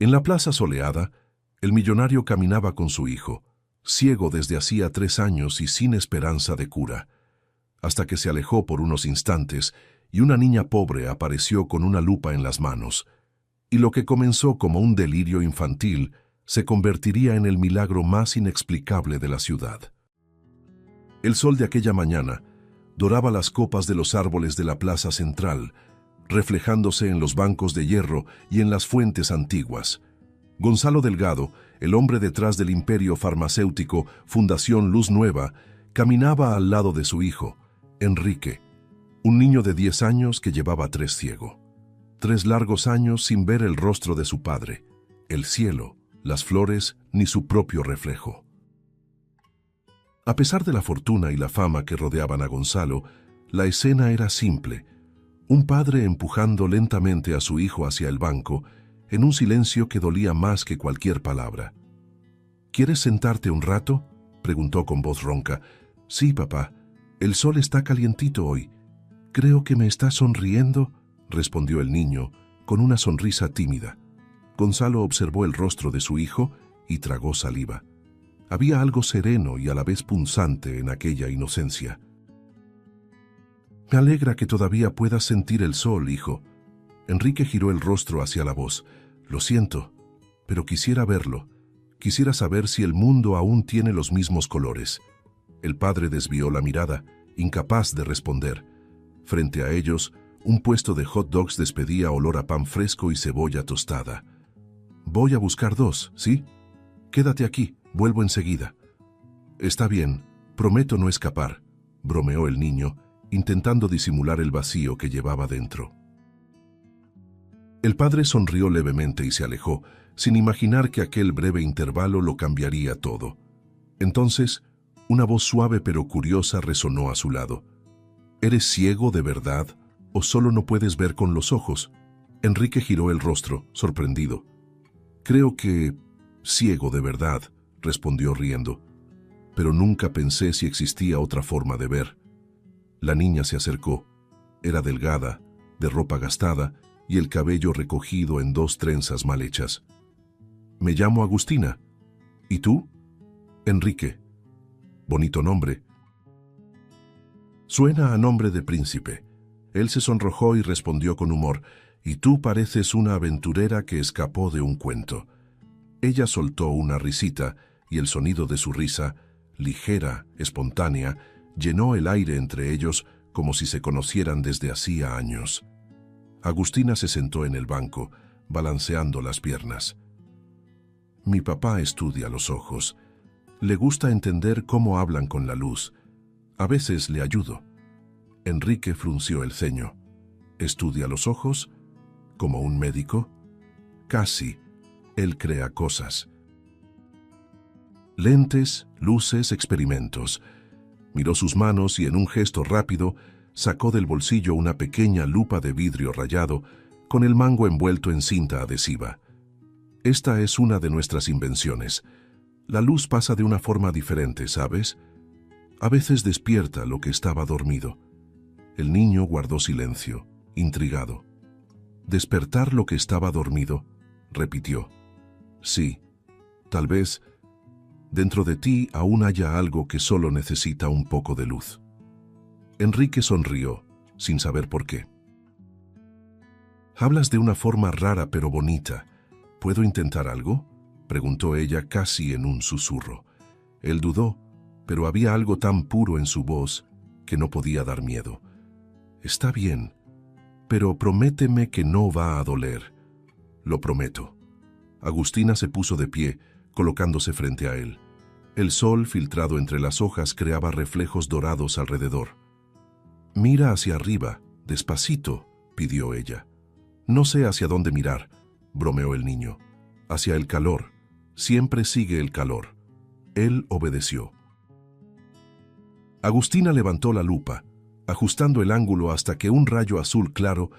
En la plaza soleada, el millonario caminaba con su hijo, ciego desde hacía 3 años y sin esperanza de cura, hasta que se alejó por unos instantes y una niña pobre apareció con una lupa en las manos, y lo que comenzó como un delirio infantil se convertiría en el milagro más inexplicable de la ciudad. El sol de aquella mañana doraba las copas de los árboles de la plaza central, reflejándose en los bancos de hierro y en las fuentes antiguas. Gonzalo Delgado, el hombre detrás del imperio farmacéutico Fundación Luz Nueva, caminaba al lado de su hijo, Enrique, un niño de 10 años que llevaba 3 ciego. 3 largos años sin ver el rostro de su padre, el cielo, las flores, ni su propio reflejo. A pesar de la fortuna y la fama que rodeaban a Gonzalo, la escena era simple. Un padre empujando lentamente a su hijo hacia el banco, en un silencio que dolía más que cualquier palabra. ¿Quieres sentarte un rato?, preguntó con voz ronca. Sí, papá. El sol está calientito hoy. Creo que me está sonriendo, respondió el niño, con una sonrisa tímida. Gonzalo observó el rostro de su hijo y tragó saliva. Había algo sereno y a la vez punzante en aquella inocencia. Me alegra que todavía puedas sentir el sol, hijo. Enrique giró el rostro hacia la voz. Lo siento, pero quisiera verlo. Quisiera saber si el mundo aún tiene los mismos colores. El padre desvió la mirada, incapaz de responder. Frente a ellos, un puesto de hot dogs despedía olor a pan fresco y cebolla tostada. Voy a buscar 2, ¿sí? Quédate aquí, vuelvo enseguida. Está bien, prometo no escapar, bromeó el niño, intentando disimular el vacío que llevaba dentro. El padre sonrió levemente y se alejó, sin imaginar que aquel breve intervalo lo cambiaría todo. Entonces, una voz suave pero curiosa resonó a su lado. ¿Eres ciego de verdad o solo no puedes ver con los ojos? Enrique giró el rostro, sorprendido. Creo que ciego de verdad, respondió riendo. Pero nunca pensé si existía otra forma de ver. La niña se acercó. Era delgada, de ropa gastada y el cabello recogido en 2 trenzas mal hechas. Me llamo Agustina. ¿Y tú? Enrique. Bonito nombre. Suena a nombre de príncipe. Él se sonrojó y respondió con humor. Y tú pareces una aventurera que escapó de un cuento. Ella soltó una risita y el sonido de su risa, ligera, espontánea, llenó el aire entre ellos como si se conocieran desde hacía años. Agustina se sentó en el banco, balanceando las piernas. Mi papá estudia los ojos. Le gusta entender cómo hablan con la luz. A veces le ayudo. Enrique frunció el ceño. ¿Estudia los ojos? ¿Como un médico? Casi. Él crea cosas. Lentes, luces, experimentos. Miró sus manos y en un gesto rápido sacó del bolsillo una pequeña lupa de vidrio rayado con el mango envuelto en cinta adhesiva. Esta es una de nuestras invenciones. La luz pasa de una forma diferente, ¿sabes? A veces despierta lo que estaba dormido. El niño guardó silencio, intrigado. ¿Despertar lo que estaba dormido?, repitió. Sí, tal vez dentro de ti aún haya algo que solo necesita un poco de luz. Enrique sonrió, sin saber por qué. Hablas de una forma rara pero bonita. ¿Puedo intentar algo?, preguntó ella casi en un susurro. Él dudó, pero había algo tan puro en su voz que no podía dar miedo. Está bien, pero prométeme que no va a doler. Lo prometo. Agustina se puso de pie, colocándose frente a él. El sol, filtrado entre las hojas, creaba reflejos dorados alrededor. Mira hacia arriba, despacito, pidió ella. No sé hacia dónde mirar, bromeó el niño. Hacia el calor. Siempre sigue el calor. Él obedeció. Agustina levantó la lupa, ajustando el ángulo hasta que un rayo azul claro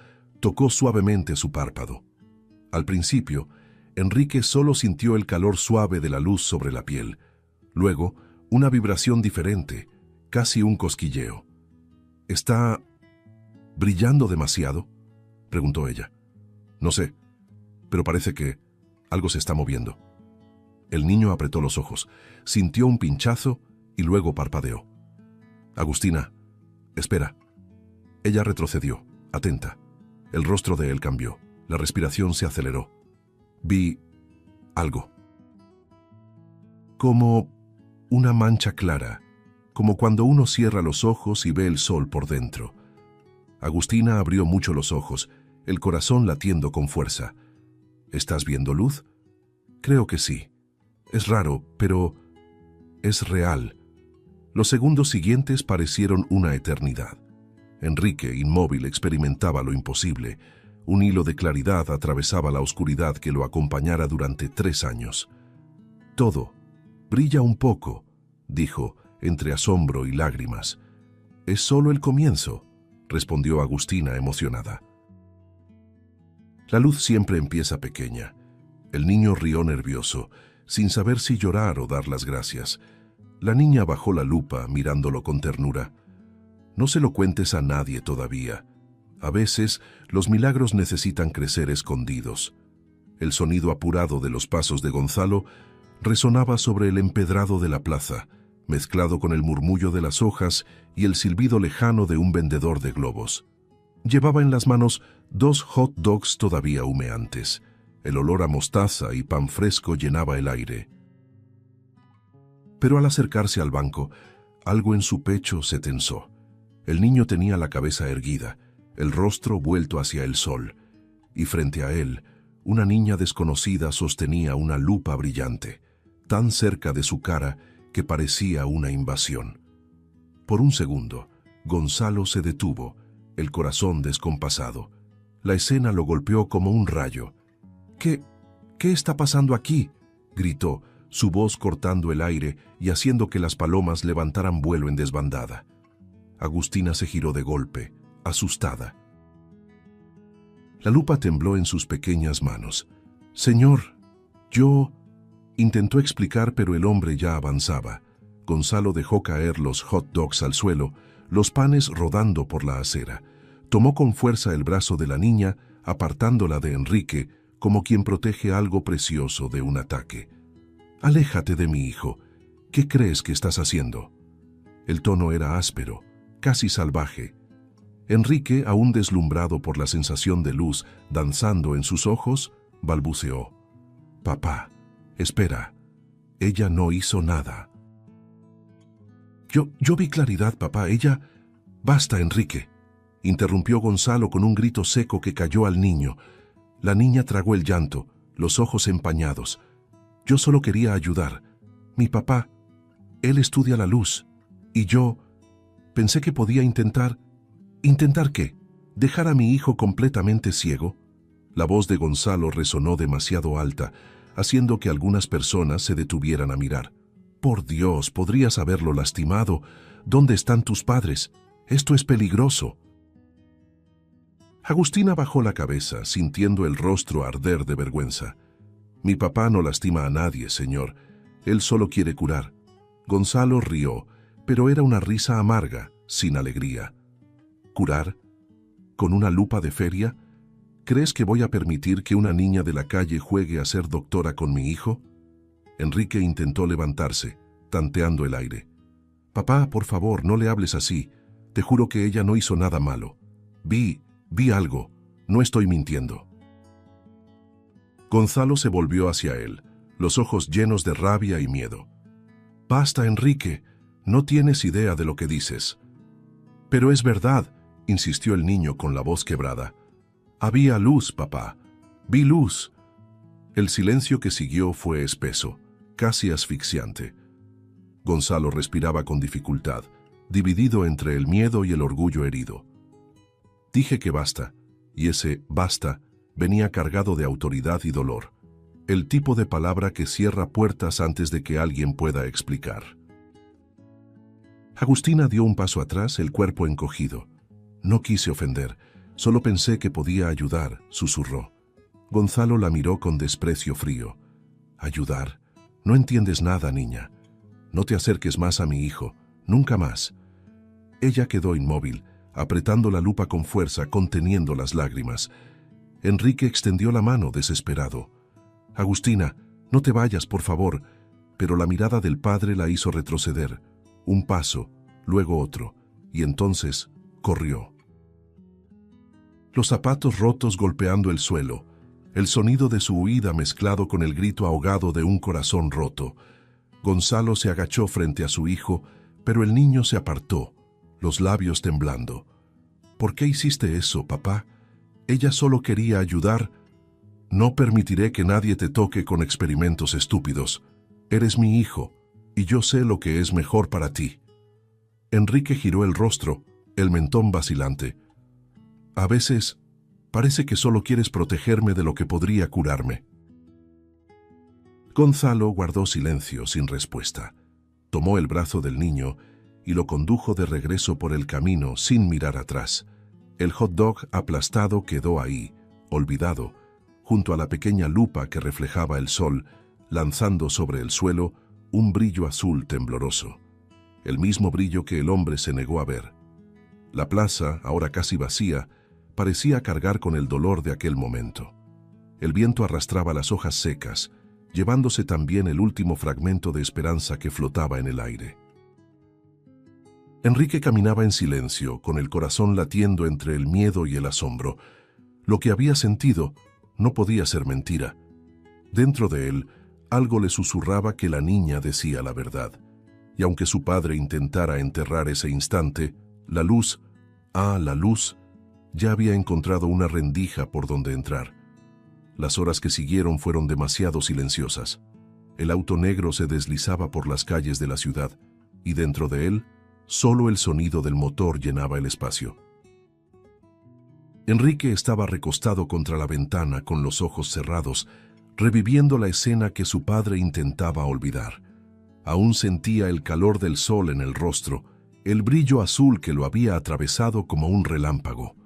tocó suavemente su párpado. Al principio, Enrique solo sintió el calor suave de la luz sobre la piel. Luego, una vibración diferente, casi un cosquilleo. ¿Está brillando demasiado?, preguntó ella. No sé, pero parece que Algo se está moviendo. El niño apretó los ojos, sintió un pinchazo y luego parpadeó. Agustina, espera. Ella retrocedió, atenta. El rostro de él cambió. La respiración se aceleró. Vi algo. Como una mancha clara, como cuando uno cierra los ojos y ve el sol por dentro. Agustina abrió mucho los ojos, el corazón latiendo con fuerza. ¿Estás viendo luz? Creo que sí. Es raro, pero es real. Los segundos siguientes parecieron una eternidad. Enrique, inmóvil, experimentaba lo imposible. Un hilo de claridad atravesaba la oscuridad que lo acompañara durante 3 años. Todo brilla un poco, dijo, entre asombro y lágrimas. Es solo el comienzo, respondió Agustina emocionada. La luz siempre empieza pequeña. El niño rió nervioso, sin saber si llorar o dar las gracias. La niña bajó la lupa, mirándolo con ternura. No se lo cuentes a nadie todavía. A veces, los milagros necesitan crecer escondidos. El sonido apurado de los pasos de Gonzalo resonaba sobre el empedrado de la plaza, mezclado con el murmullo de las hojas y el silbido lejano de un vendedor de globos. Llevaba en las manos 2 hot dogs todavía humeantes. El olor a mostaza y pan fresco llenaba el aire. Pero al acercarse al banco, algo en su pecho se tensó. El niño tenía la cabeza erguida, el rostro vuelto hacia el sol, y frente a él, una niña desconocida sostenía una lupa brillante, tan cerca de su cara que parecía una invasión. Por un segundo, Gonzalo se detuvo, el corazón descompasado. La escena lo golpeó como un rayo. ¿Qué está pasando aquí?, gritó, su voz cortando el aire y haciendo que las palomas levantaran vuelo en desbandada. Agustina se giró de golpe, asustada. La lupa tembló en sus pequeñas manos. «Señor, yo...» intentó explicar, pero el hombre ya avanzaba. Gonzalo dejó caer los hot dogs al suelo, los panes rodando por la acera. Tomó con fuerza el brazo de la niña, apartándola de Enrique, como quien protege algo precioso de un ataque. «Aléjate de mi hijo. ¿Qué crees que estás haciendo?» El tono era áspero, casi salvaje. Enrique, aún deslumbrado por la sensación de luz danzando en sus ojos, balbuceó. «Papá, espera. Ella no hizo nada». Yo vi claridad, papá. Ella... «Basta, Enrique», interrumpió Gonzalo con un grito seco que cayó al niño. La niña tragó el llanto, los ojos empañados. «Yo solo quería ayudar. Mi papá, él estudia la luz. Y yo pensé que podía intentar... ¿Intentar qué? ¿Dejar a mi hijo completamente ciego?» La voz de Gonzalo resonó demasiado alta, haciendo que algunas personas se detuvieran a mirar. «Por Dios, podrías haberlo lastimado. ¿Dónde están tus padres? Esto es peligroso». Agustina bajó la cabeza, sintiendo el rostro arder de vergüenza. «Mi papá no lastima a nadie, señor. Él solo quiere curar». Gonzalo rió, pero era una risa amarga, sin alegría. «¿Curar? ¿Con una lupa de feria? ¿Crees que voy a permitir que una niña de la calle juegue a ser doctora con mi hijo?» Enrique intentó levantarse, tanteando el aire. «Papá, por favor, no le hables así. Te juro que ella no hizo nada malo. Vi algo. No estoy mintiendo». Gonzalo se volvió hacia él, los ojos llenos de rabia y miedo. «Basta, Enrique. No tienes idea de lo que dices». «Pero es verdad», insistió el niño con la voz quebrada. «Había luz, papá. Vi luz». El silencio que siguió fue espeso, casi asfixiante. Gonzalo respiraba con dificultad, dividido entre el miedo y el orgullo herido. «Dije que basta», y ese «basta» venía cargado de autoridad y dolor, el tipo de palabra que cierra puertas antes de que alguien pueda explicar. Agustina dio un paso atrás, el cuerpo encogido. «No quise ofender, solo pensé que podía ayudar», susurró. Gonzalo la miró con desprecio frío. «¿Ayudar? No entiendes nada, niña. No te acerques más a mi hijo, nunca más». Ella quedó inmóvil, apretando la lupa con fuerza, conteniendo las lágrimas. Enrique extendió la mano desesperado. Agustina, no te vayas, por favor. Pero la mirada del padre la hizo retroceder. Un paso, luego otro, y entonces corrió. Los zapatos rotos golpeando el suelo, el sonido de su huida mezclado con el grito ahogado de un corazón roto. Gonzalo se agachó frente a su hijo, pero el niño se apartó, los labios temblando. ¿Por qué hiciste eso, papá? Ella solo quería ayudar. No permitiré que nadie te toque con experimentos estúpidos. Eres mi hijo, y yo sé lo que es mejor para ti. Enrique giró el rostro, el mentón vacilante. A veces, parece que solo quieres protegerme de lo que podría curarme. Gonzalo guardó silencio sin respuesta. Tomó el brazo del niño y lo condujo de regreso por el camino sin mirar atrás. El hot dog aplastado quedó ahí, olvidado, junto a la pequeña lupa que reflejaba el sol, lanzando sobre el suelo un brillo azul tembloroso. El mismo brillo que el hombre se negó a ver. La plaza, ahora casi vacía, parecía cargar con el dolor de aquel momento. El viento arrastraba las hojas secas, llevándose también el último fragmento de esperanza que flotaba en el aire. Enrique caminaba en silencio, con el corazón latiendo entre el miedo y el asombro. Lo que había sentido no podía ser mentira. Dentro de él, algo le susurraba que la niña decía la verdad. Y aunque su padre intentara enterrar ese instante, la luz, la luz, ya había encontrado una rendija por donde entrar. Las horas que siguieron fueron demasiado silenciosas. El auto negro se deslizaba por las calles de la ciudad, y dentro de él, solo el sonido del motor llenaba el espacio. Enrique estaba recostado contra la ventana con los ojos cerrados, reviviendo la escena que su padre intentaba olvidar. Aún sentía el calor del sol en el rostro, el brillo azul que lo había atravesado como un relámpago.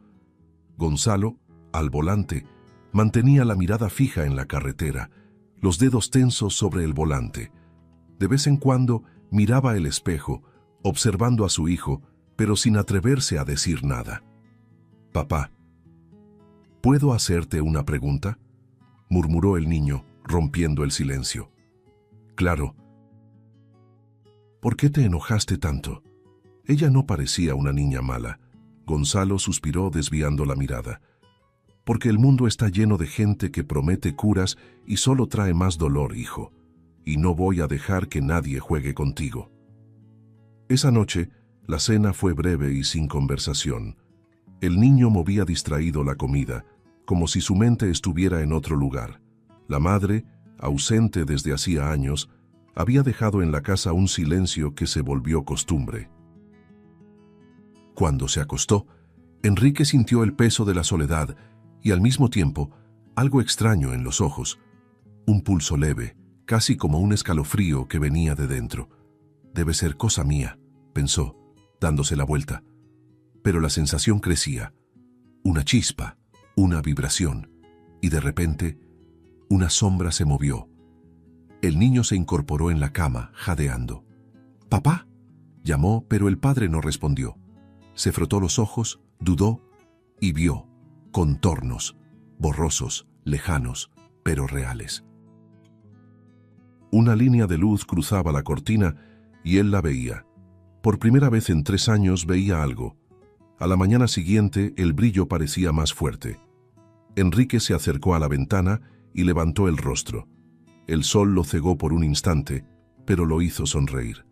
Gonzalo, al volante, mantenía la mirada fija en la carretera, los dedos tensos sobre el volante. De vez en cuando miraba el espejo, observando a su hijo, pero sin atreverse a decir nada. «Papá, ¿puedo hacerte una pregunta?», murmuró el niño, rompiendo el silencio. «Claro». «¿Por qué te enojaste tanto?». Ella no parecía una niña mala. Gonzalo suspiró desviando la mirada. «Porque el mundo está lleno de gente que promete curas y solo trae más dolor, hijo. Y no voy a dejar que nadie juegue contigo». Esa noche, la cena fue breve y sin conversación. El niño movía distraído la comida, como si su mente estuviera en otro lugar. La madre, ausente desde hacía años, había dejado en la casa un silencio que se volvió costumbre. Cuando se acostó, Enrique sintió el peso de la soledad y al mismo tiempo algo extraño en los ojos. Un pulso leve, casi como un escalofrío que venía de dentro. «Debe ser cosa mía», pensó, dándose la vuelta. Pero la sensación crecía. Una chispa, una vibración, y de repente, una sombra se movió. El niño se incorporó en la cama, jadeando. «¿Papá?», llamó, pero el padre no respondió. Se frotó los ojos, dudó y vio contornos, borrosos, lejanos, pero reales. Una línea de luz cruzaba la cortina y él la veía. Por primera vez en 3 años veía algo. A la mañana siguiente el brillo parecía más fuerte. Enrique se acercó a la ventana y levantó el rostro. El sol lo cegó por un instante, pero lo hizo sonreír.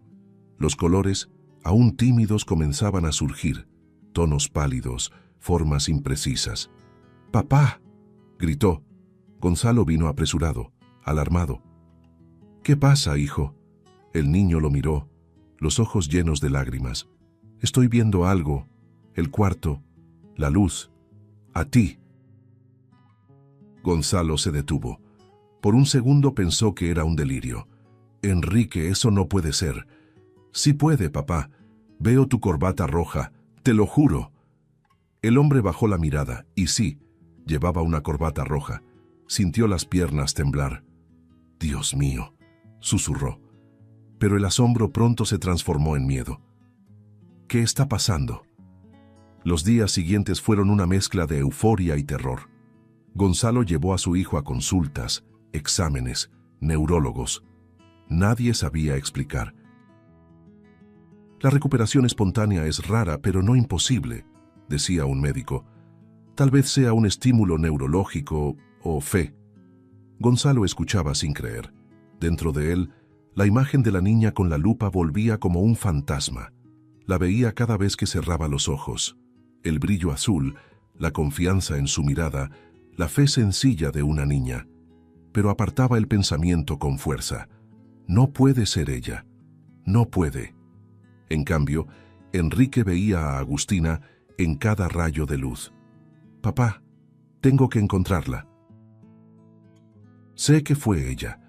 Los colores, aún tímidos, comenzaban a surgir, tonos pálidos, formas imprecisas. «¡Papá!», gritó. Gonzalo vino apresurado, alarmado. «¿Qué pasa, hijo?». El niño lo miró, los ojos llenos de lágrimas. «Estoy viendo algo, el cuarto, la luz, a ti». Gonzalo se detuvo. Por un segundo pensó que era un delirio. «Enrique, eso no puede ser». «Sí puede, papá. Veo tu corbata roja, te lo juro». El hombre bajó la mirada, y sí, llevaba una corbata roja. Sintió las piernas temblar. «Dios mío», susurró. Pero el asombro pronto se transformó en miedo. «¿Qué está pasando?». Los días siguientes fueron una mezcla de euforia y terror. Gonzalo llevó a su hijo a consultas, exámenes, neurólogos. Nadie sabía explicar. La recuperación espontánea es rara, pero no imposible, decía un médico. Tal vez sea un estímulo neurológico o fe. Gonzalo escuchaba sin creer. Dentro de él, la imagen de la niña con la lupa volvía como un fantasma. La veía cada vez que cerraba los ojos. El brillo azul, la confianza en su mirada, la fe sencilla de una niña. Pero apartaba el pensamiento con fuerza. No puede ser ella. No puede. En cambio, Enrique veía a Agustina en cada rayo de luz. Papá, tengo que encontrarla. Sé que fue ella.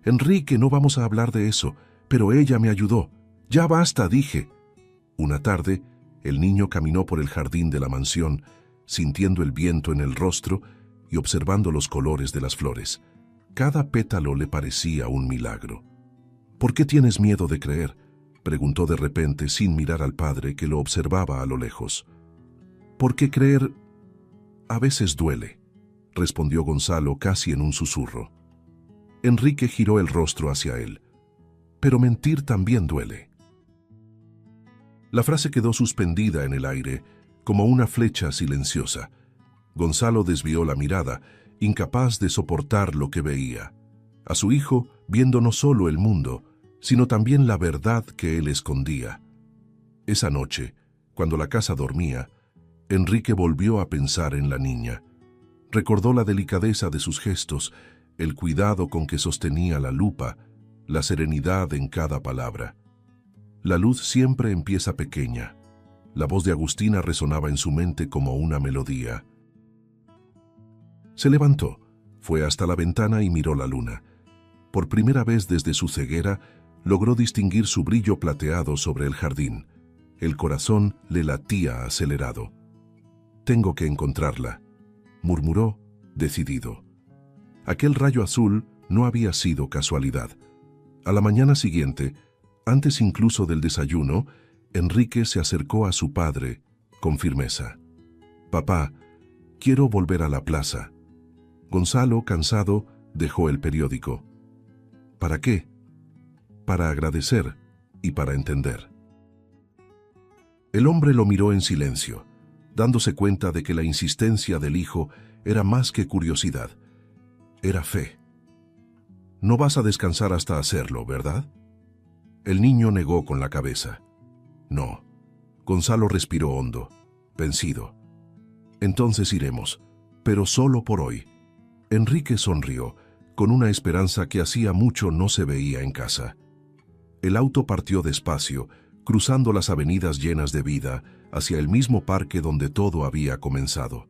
Enrique, no vamos a hablar de eso, pero ella me ayudó. Ya basta, dije. Una tarde, el niño caminó por el jardín de la mansión, sintiendo el viento en el rostro y observando los colores de las flores. Cada pétalo le parecía un milagro. ¿Por qué tienes miedo de creer?, preguntó de repente sin mirar al padre que lo observaba a lo lejos. ¿Por qué creer? A veces duele, respondió Gonzalo casi en un susurro. Enrique giró el rostro hacia él. Pero mentir también duele. La frase quedó suspendida en el aire, como una flecha silenciosa. Gonzalo desvió la mirada, incapaz de soportar lo que veía. A su hijo viendo no solo el mundo, sino también la verdad que él escondía. Esa noche, cuando la casa dormía, Enrique volvió a pensar en la niña. Recordó la delicadeza de sus gestos, el cuidado con que sostenía la lupa, la serenidad en cada palabra. La luz siempre empieza pequeña. La voz de Agustina resonaba en su mente como una melodía. Se levantó, fue hasta la ventana y miró la luna. Por primera vez desde su ceguera, logró distinguir su brillo plateado sobre el jardín. El corazón le latía acelerado. «Tengo que encontrarla», murmuró, decidido. Aquel rayo azul no había sido casualidad. A la mañana siguiente, antes incluso del desayuno, Enrique se acercó a su padre con firmeza. «Papá, quiero volver a la plaza». Gonzalo, cansado, dejó el periódico. ¿Para qué? Para agradecer y para entender. El hombre lo miró en silencio, dándose cuenta de que la insistencia del hijo era más que curiosidad. Era fe. «No vas a descansar hasta hacerlo, ¿verdad?». El niño negó con la cabeza. «No». Gonzalo respiró hondo, vencido. «Entonces iremos, pero solo por hoy». Enrique sonrió, con una esperanza que hacía mucho no se veía en casa. El auto partió despacio, cruzando las avenidas llenas de vida, hacia el mismo parque donde todo había comenzado.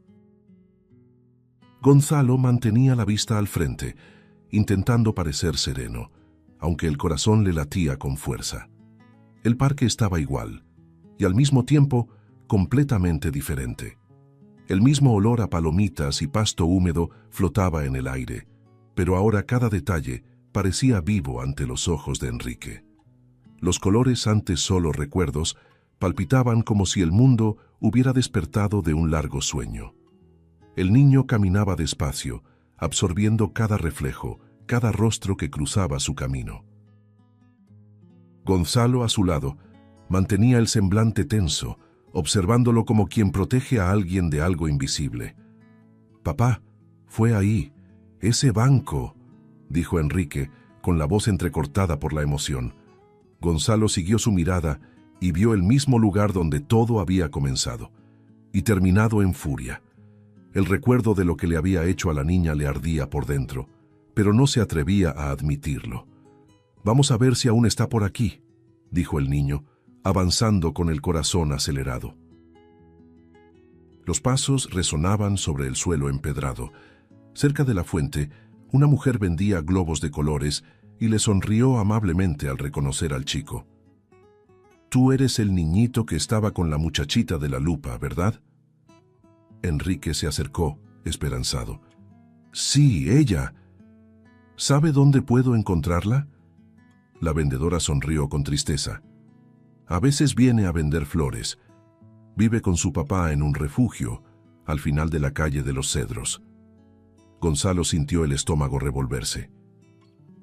Gonzalo mantenía la vista al frente, intentando parecer sereno, aunque el corazón le latía con fuerza. El parque estaba igual, y al mismo tiempo completamente diferente. El mismo olor a palomitas y pasto húmedo flotaba en el aire, pero ahora cada detalle parecía vivo ante los ojos de Enrique. Los colores, antes solo recuerdos, palpitaban como si el mundo hubiera despertado de un largo sueño. El niño caminaba despacio, absorbiendo cada reflejo, cada rostro que cruzaba su camino. Gonzalo, a su lado, mantenía el semblante tenso, observándolo como quien protege a alguien de algo invisible. «Papá, fue ahí, ese banco», dijo Enrique, con la voz entrecortada por la emoción. Gonzalo siguió su mirada y vio el mismo lugar donde todo había comenzado, y terminado en furia. El recuerdo de lo que le había hecho a la niña le ardía por dentro, pero no se atrevía a admitirlo. «Vamos a ver si aún está por aquí», dijo el niño, avanzando con el corazón acelerado. Los pasos resonaban sobre el suelo empedrado. Cerca de la fuente, una mujer vendía globos de colores y le sonrió amablemente al reconocer al chico. «Tú eres el niñito que estaba con la muchachita de la lupa, ¿verdad?». Enrique se acercó, esperanzado. «Sí, ella. ¿Sabe dónde puedo encontrarla?». La vendedora sonrió con tristeza. «A veces viene a vender flores. Vive con su papá en un refugio, al final de la calle de los Cedros». Gonzalo sintió el estómago revolverse.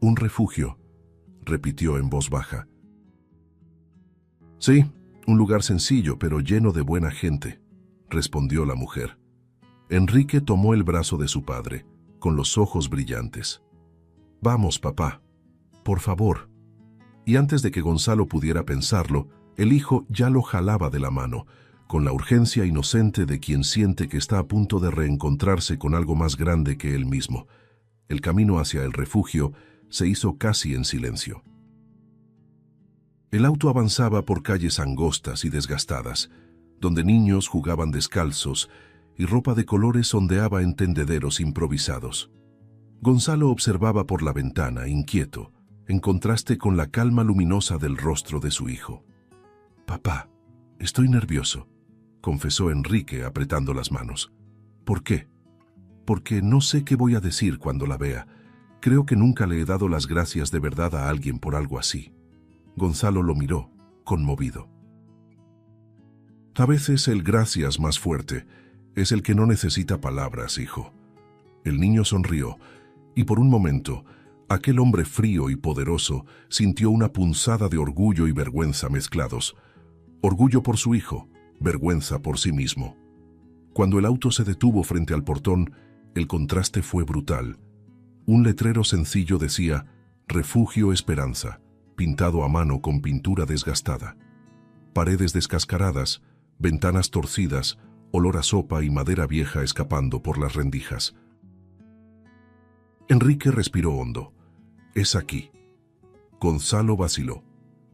«Un refugio», repitió en voz baja. «Sí, un lugar sencillo, pero lleno de buena gente», respondió la mujer. Enrique tomó el brazo de su padre, con los ojos brillantes. «Vamos, papá, por favor». Y antes de que Gonzalo pudiera pensarlo, el hijo ya lo jalaba de la mano, con la urgencia inocente de quien siente que está a punto de reencontrarse con algo más grande que él mismo. El camino hacia el refugio se hizo casi en silencio. El auto avanzaba por calles angostas y desgastadas, donde niños jugaban descalzos y ropa de colores ondeaba en tendederos improvisados. Gonzalo observaba por la ventana, inquieto, en contraste con la calma luminosa del rostro de su hijo. «Papá, estoy nervioso», confesó Enrique apretando las manos. «¿Por qué?» «Porque no sé qué voy a decir cuando la vea. Creo que nunca le he dado las gracias de verdad a alguien por algo así». Gonzalo lo miró, conmovido. «A veces el gracias más fuerte es el que no necesita palabras, hijo». El niño sonrió, y por un momento, aquel hombre frío y poderoso sintió una punzada de orgullo y vergüenza mezclados. Orgullo por su hijo, vergüenza por sí mismo. Cuando el auto se detuvo frente al portón, el contraste fue brutal. Un letrero sencillo decía «Refugio Esperanza», pintado a mano con pintura desgastada. Paredes descascaradas, ventanas torcidas, olor a sopa y madera vieja escapando por las rendijas. Enrique respiró hondo. «Es aquí». Gonzalo vaciló.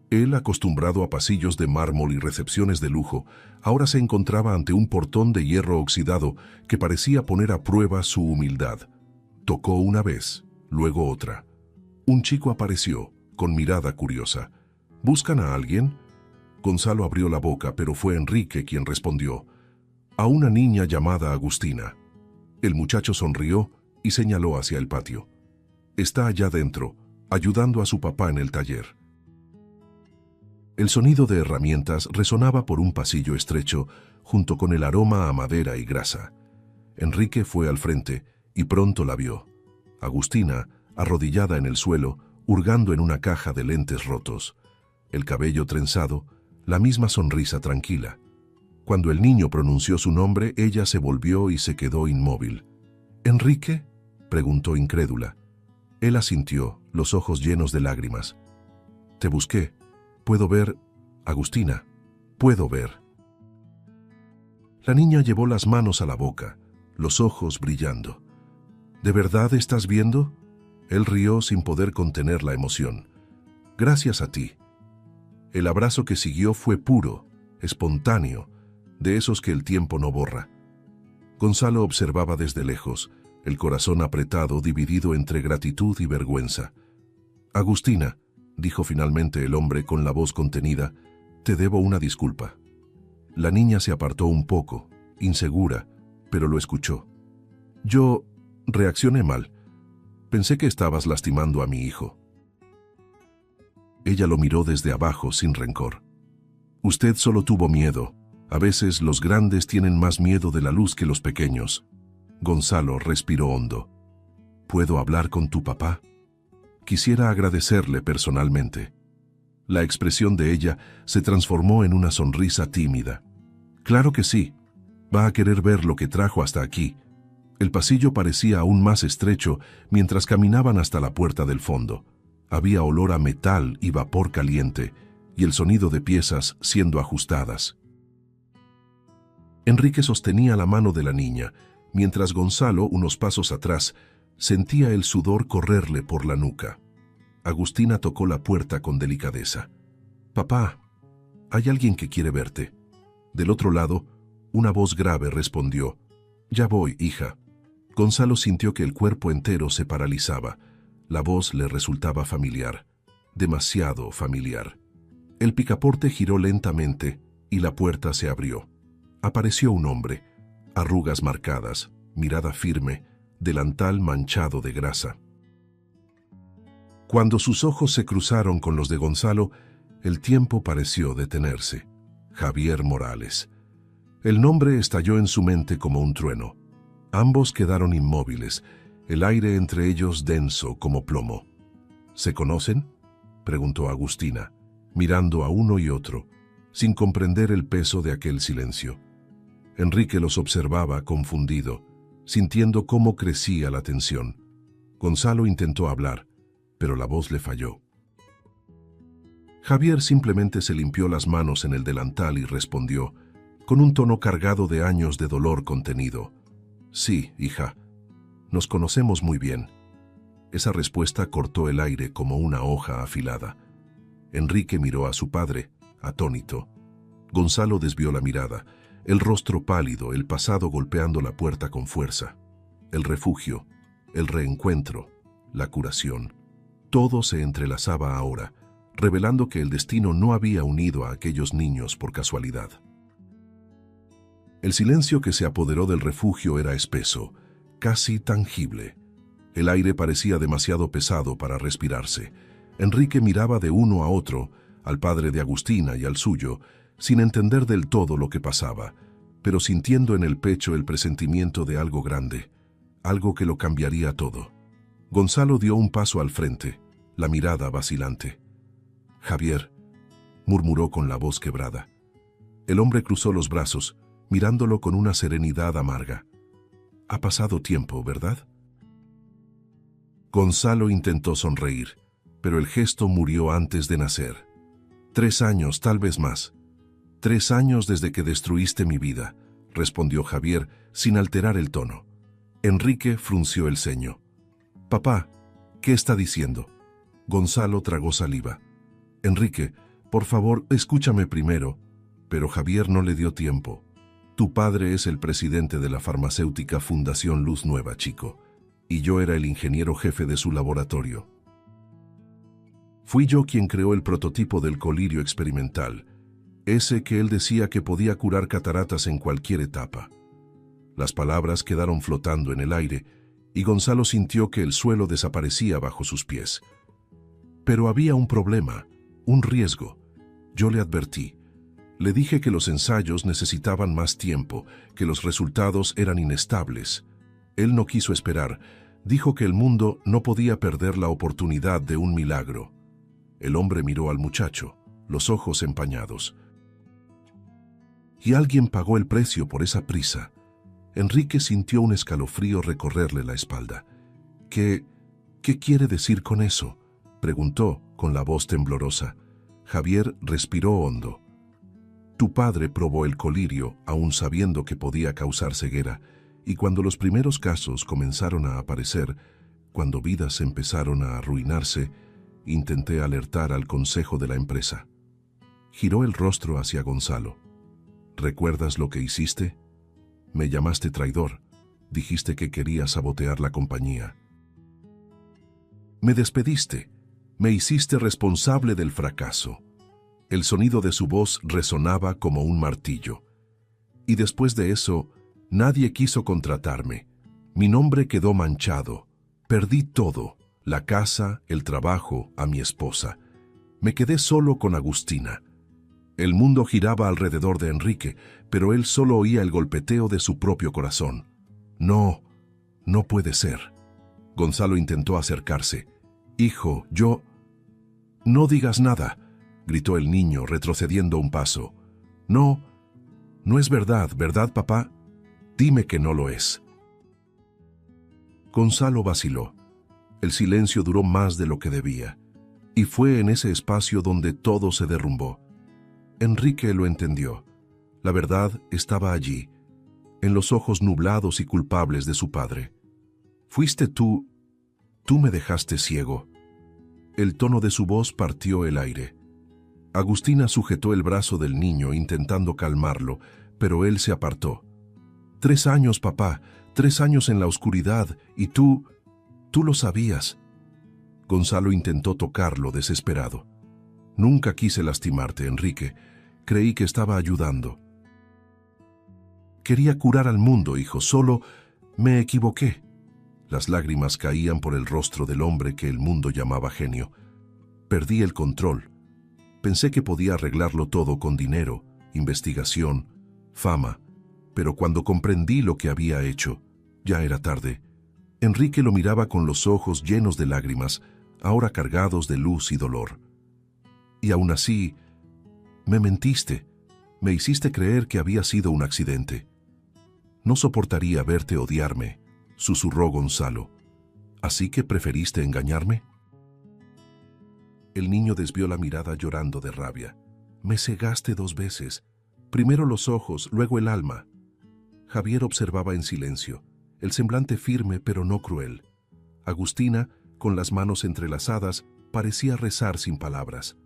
Él, acostumbrado a pasillos de mármol y recepciones de lujo, ahora se encontraba ante un portón de hierro oxidado que parecía poner a prueba su humildad. Tocó una vez, luego otra. Un chico apareció, con mirada curiosa. «¿Buscan a alguien?» Gonzalo abrió la boca, pero fue Enrique quien respondió. «A una niña llamada Agustina». El muchacho sonrió y señaló hacia el patio. «Está allá dentro, ayudando a su papá en el taller». El sonido de herramientas resonaba por un pasillo estrecho, junto con el aroma a madera y grasa. Enrique fue al frente y pronto la vio. Agustina, arrodillada en el suelo, hurgando en una caja de lentes rotos. El cabello trenzado, la misma sonrisa tranquila. Cuando el niño pronunció su nombre, ella se volvió y se quedó inmóvil. «¿Enrique?», preguntó incrédula. Él asintió, los ojos llenos de lágrimas. «Te busqué. Puedo ver, Agustina, puedo ver». La niña llevó las manos a la boca, los ojos brillando. «¿De verdad estás viendo?». Él rió sin poder contener la emoción. «Gracias a ti». El abrazo que siguió fue puro, espontáneo, de esos que el tiempo no borra. Gonzalo observaba desde lejos, el corazón apretado, dividido entre gratitud y vergüenza. «Agustina», dijo finalmente el hombre con la voz contenida, «te debo una disculpa». La niña se apartó un poco, insegura, pero lo escuchó. «Yo reaccioné mal. Pensé que estabas lastimando a mi hijo». Ella lo miró desde abajo sin rencor. «Usted solo tuvo miedo. A veces los grandes tienen más miedo de la luz que los pequeños». Gonzalo respiró hondo. «¿Puedo hablar con tu papá? Quisiera agradecerle personalmente». La expresión de ella se transformó en una sonrisa tímida. «Claro que sí. Va a querer ver lo que trajo hasta aquí». El pasillo parecía aún más estrecho mientras caminaban hasta la puerta del fondo. Había olor a metal y vapor caliente, y el sonido de piezas siendo ajustadas. Enrique sostenía la mano de la niña, mientras Gonzalo, unos pasos atrás, sentía el sudor correrle por la nuca. Agustina tocó la puerta con delicadeza. «Papá, hay alguien que quiere verte». Del otro lado, una voz grave respondió. «Ya voy, hija». Gonzalo sintió que el cuerpo entero se paralizaba. La voz le resultaba familiar, demasiado familiar. El picaporte giró lentamente y la puerta se abrió. Apareció un hombre, arrugas marcadas, mirada firme, delantal manchado de grasa. Cuando sus ojos se cruzaron con los de Gonzalo, el tiempo pareció detenerse. Javier Morales. El nombre estalló en su mente como un trueno. Ambos quedaron inmóviles, el aire entre ellos denso como plomo. ¿Se conocen?, preguntó Agustina, mirando a uno y otro, sin comprender el peso de aquel silencio. Enrique los observaba confundido, sintiendo cómo crecía la tensión. Gonzalo intentó hablar, pero la voz le falló. Javier simplemente se limpió las manos en el delantal y respondió, con un tono cargado de años de dolor contenido: «Sí, hija, nos conocemos muy bien». Esa respuesta cortó el aire como una hoja afilada. Enrique miró a su padre, atónito. Gonzalo desvió la mirada, el rostro pálido, el pasado golpeando la puerta con fuerza. El refugio, el reencuentro, la curación. Todo se entrelazaba ahora, revelando que el destino no había unido a aquellos niños por casualidad. El silencio que se apoderó del refugio era espeso, casi tangible. El aire parecía demasiado pesado para respirarse. Enrique miraba de uno a otro, al padre de Agustina y al suyo, sin entender del todo lo que pasaba, pero sintiendo en el pecho el presentimiento de algo grande, algo que lo cambiaría todo. Gonzalo dio un paso al frente, la mirada vacilante. «Javier», murmuró con la voz quebrada. El hombre cruzó los brazos, mirándolo con una serenidad amarga. «Ha pasado tiempo, ¿verdad?». Gonzalo intentó sonreír, pero el gesto murió antes de nacer. 3 años, tal vez más. 3 años desde que destruiste mi vida, respondió Javier sin alterar el tono. Enrique frunció el ceño. «Papá, ¿qué está diciendo?». Gonzalo tragó saliva. «Enrique, por favor, escúchame primero». Pero Javier no le dio tiempo. «Tu padre es el presidente de la farmacéutica Fundación Luz Nueva, chico, y yo era el ingeniero jefe de su laboratorio. Fui yo quien creó el prototipo del colirio experimental, ese que él decía que podía curar cataratas en cualquier etapa». Las palabras quedaron flotando en el aire, y Gonzalo sintió que el suelo desaparecía bajo sus pies. Pero había un problema, un riesgo. Yo le advertí. Le dije que los ensayos necesitaban más tiempo, que los resultados eran inestables. Él no quiso esperar. Dijo que el mundo no podía perder la oportunidad de un milagro. El hombre miró al muchacho, los ojos empañados. Y alguien pagó el precio por esa prisa. Enrique sintió un escalofrío recorrerle la espalda. ¿Qué quiere decir con eso?, preguntó con la voz temblorosa. Javier respiró hondo. Tu padre probó el colirio, aún sabiendo que podía causar ceguera, y cuando los primeros casos comenzaron a aparecer, cuando vidas empezaron a arruinarse, intenté alertar al consejo de la empresa. Giró el rostro hacia Gonzalo. ¿Recuerdas lo que hiciste? Me llamaste traidor. Dijiste que querías sabotear la compañía. Me despediste. Me hiciste responsable del fracaso. El sonido de su voz resonaba como un martillo. Y después de eso, nadie quiso contratarme. Mi nombre quedó manchado. Perdí todo, la casa, el trabajo, a mi esposa. Me quedé solo con Agustina. El mundo giraba alrededor de Enrique, pero él solo oía el golpeteo de su propio corazón. No, no puede ser. Gonzalo intentó acercarse. Hijo, yo... No digas nada, gritó el niño retrocediendo un paso. No, no es verdad, ¿verdad, papá? Dime que no lo es. Gonzalo vaciló. El silencio duró más de lo que debía, y fue en ese espacio donde todo se derrumbó. Enrique lo entendió. La verdad estaba allí, en los ojos nublados y culpables de su padre. Fuiste tú me dejaste ciego. El tono de su voz partió el aire. Agustina sujetó el brazo del niño intentando calmarlo, pero él se apartó. 3 años, papá, 3 años en la oscuridad, y tú lo sabías. Gonzalo intentó tocarlo desesperado. Nunca quise lastimarte, Enrique. Creí que estaba ayudando. Quería curar al mundo, hijo, solo me equivoqué. Las lágrimas caían por el rostro del hombre que el mundo llamaba genio. Perdí el control. Pensé que podía arreglarlo todo con dinero, investigación, fama, pero cuando comprendí lo que había hecho, ya era tarde. Enrique lo miraba con los ojos llenos de lágrimas, ahora cargados de luz y dolor. Y aún así, me mentiste, me hiciste creer que había sido un accidente. No soportaría verte odiarme, susurró Gonzalo. ¿Así que preferiste engañarme? El niño desvió la mirada llorando de rabia. Me cegaste 2 veces, primero los ojos, luego el alma. Javier observaba en silencio, el semblante firme pero no cruel. Agustina, con las manos entrelazadas, parecía rezar sin palabras.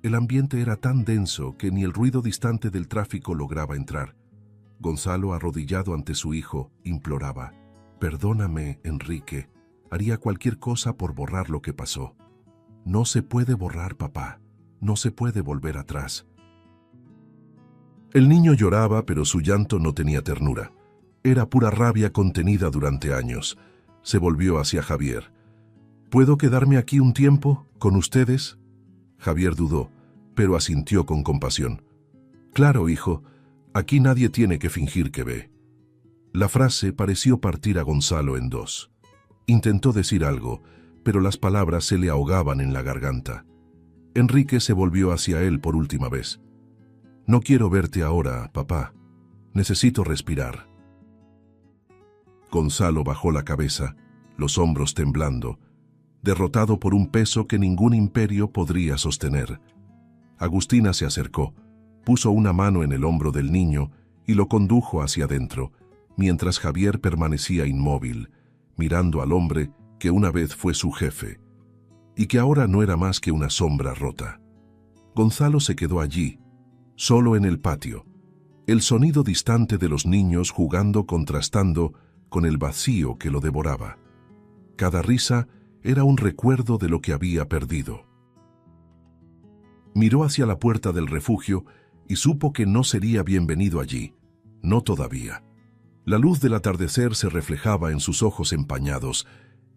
El ambiente era tan denso que ni el ruido distante del tráfico lograba entrar. Gonzalo, arrodillado ante su hijo, imploraba: «Perdóname, Enrique. Haría cualquier cosa por borrar lo que pasó». «No se puede borrar, papá. No se puede volver atrás». El niño lloraba, pero su llanto no tenía ternura. Era pura rabia contenida durante años. Se volvió hacia Javier. «¿Puedo quedarme aquí un tiempo, con ustedes?» Javier dudó, pero asintió con compasión. «Claro, hijo, aquí nadie tiene que fingir que ve». La frase pareció partir a Gonzalo en 2. Intentó decir algo, pero las palabras se le ahogaban en la garganta. Enrique se volvió hacia él por última vez. «No quiero verte ahora, papá. Necesito respirar». Gonzalo bajó la cabeza, los hombros temblando, derrotado por un peso que ningún imperio podría sostener. Agustina se acercó, puso una mano en el hombro del niño y lo condujo hacia adentro, mientras Javier permanecía inmóvil, mirando al hombre que una vez fue su jefe, y que ahora no era más que una sombra rota. Gonzalo se quedó allí, solo en el patio, el sonido distante de los niños jugando contrastando con el vacío que lo devoraba. Cada risa era un recuerdo de lo que había perdido. Miró hacia la puerta del refugio y supo que no sería bienvenido allí, no todavía. La luz del atardecer se reflejaba en sus ojos empañados,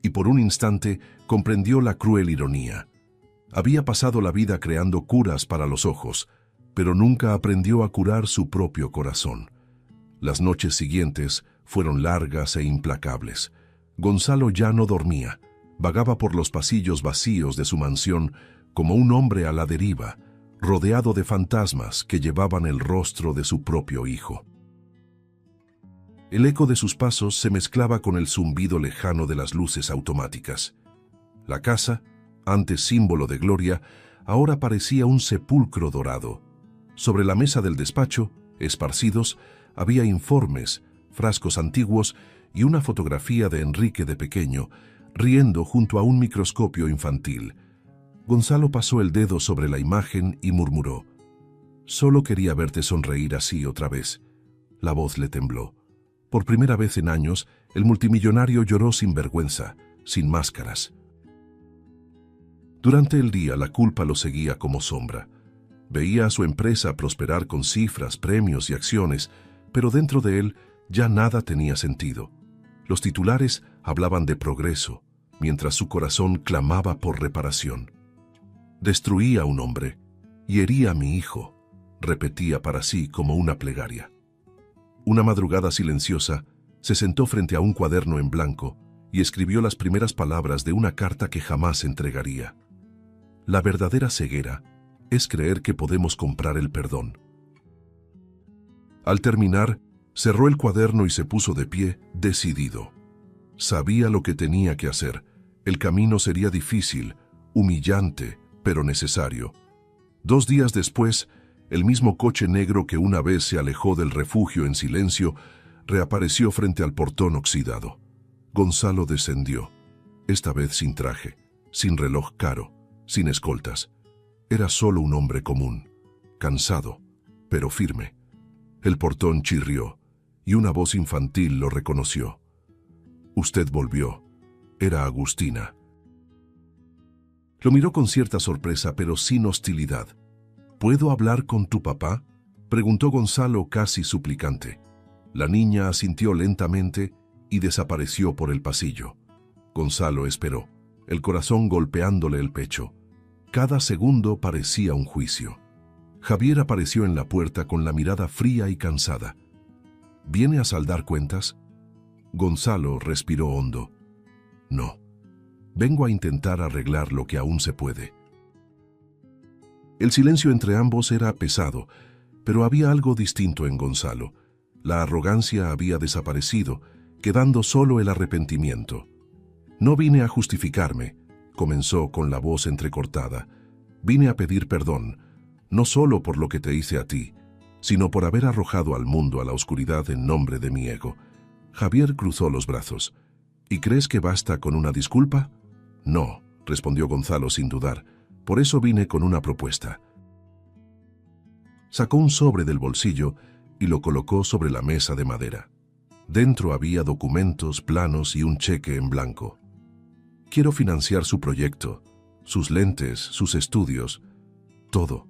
y por un instante comprendió la cruel ironía. Había pasado la vida creando curas para los ojos, pero nunca aprendió a curar su propio corazón. Las noches siguientes fueron largas e implacables. Gonzalo ya no dormía, vagaba por los pasillos vacíos de su mansión como un hombre a la deriva, rodeado de fantasmas que llevaban el rostro de su propio hijo. El eco de sus pasos se mezclaba con el zumbido lejano de las luces automáticas. La casa, antes símbolo de gloria, ahora parecía un sepulcro dorado. Sobre la mesa del despacho, esparcidos, había informes, frascos antiguos y una fotografía de Enrique de pequeño, riendo junto a un microscopio infantil. Gonzalo pasó el dedo sobre la imagen y murmuró: «Solo quería verte sonreír así otra vez». La voz le tembló. Por primera vez en años, el multimillonario lloró sin vergüenza, sin máscaras. Durante el día la culpa lo seguía como sombra. Veía a su empresa prosperar con cifras, premios y acciones, pero dentro de él ya nada tenía sentido. Los titulares hablaban de progreso, mientras su corazón clamaba por reparación. «Destruía a un hombre y hería a mi hijo», repetía para sí como una plegaria. Una madrugada silenciosa, se sentó frente a un cuaderno en blanco y escribió las primeras palabras de una carta que jamás entregaría. La verdadera ceguera es creer que podemos comprar el perdón. Al terminar, cerró el cuaderno y se puso de pie, decidido. Sabía lo que tenía que hacer. El camino sería difícil, humillante, pero necesario. 2 días después, el mismo coche negro que una vez se alejó del refugio en silencio, reapareció frente al portón oxidado. Gonzalo descendió, esta vez sin traje, sin reloj caro, sin escoltas. Era solo un hombre común, cansado, pero firme. El portón chirrió, y una voz infantil lo reconoció. «Usted volvió». Era Agustina. Lo miró con cierta sorpresa, pero sin hostilidad. «¿Puedo hablar con tu papá?», preguntó Gonzalo casi suplicante. La niña asintió lentamente y desapareció por el pasillo. Gonzalo esperó, el corazón golpeándole el pecho. Cada segundo parecía un juicio. Javier apareció en la puerta con la mirada fría y cansada. «¿Viene a saldar cuentas?». Gonzalo respiró hondo. No. Vengo a intentar arreglar lo que aún se puede. El silencio entre ambos era pesado, pero había algo distinto en Gonzalo. La arrogancia había desaparecido, quedando solo el arrepentimiento. No vine a justificarme, comenzó con la voz entrecortada. Vine a pedir perdón, no solo por lo que te hice a ti, sino por haber arrojado al mundo a la oscuridad en nombre de mi ego. Javier cruzó los brazos. ¿Y crees que basta con una disculpa? No, respondió Gonzalo sin dudar. Por eso vine con una propuesta. Sacó un sobre del bolsillo y lo colocó sobre la mesa de madera. Dentro había documentos, planos y un cheque en blanco. Quiero financiar su proyecto, sus lentes, sus estudios, todo,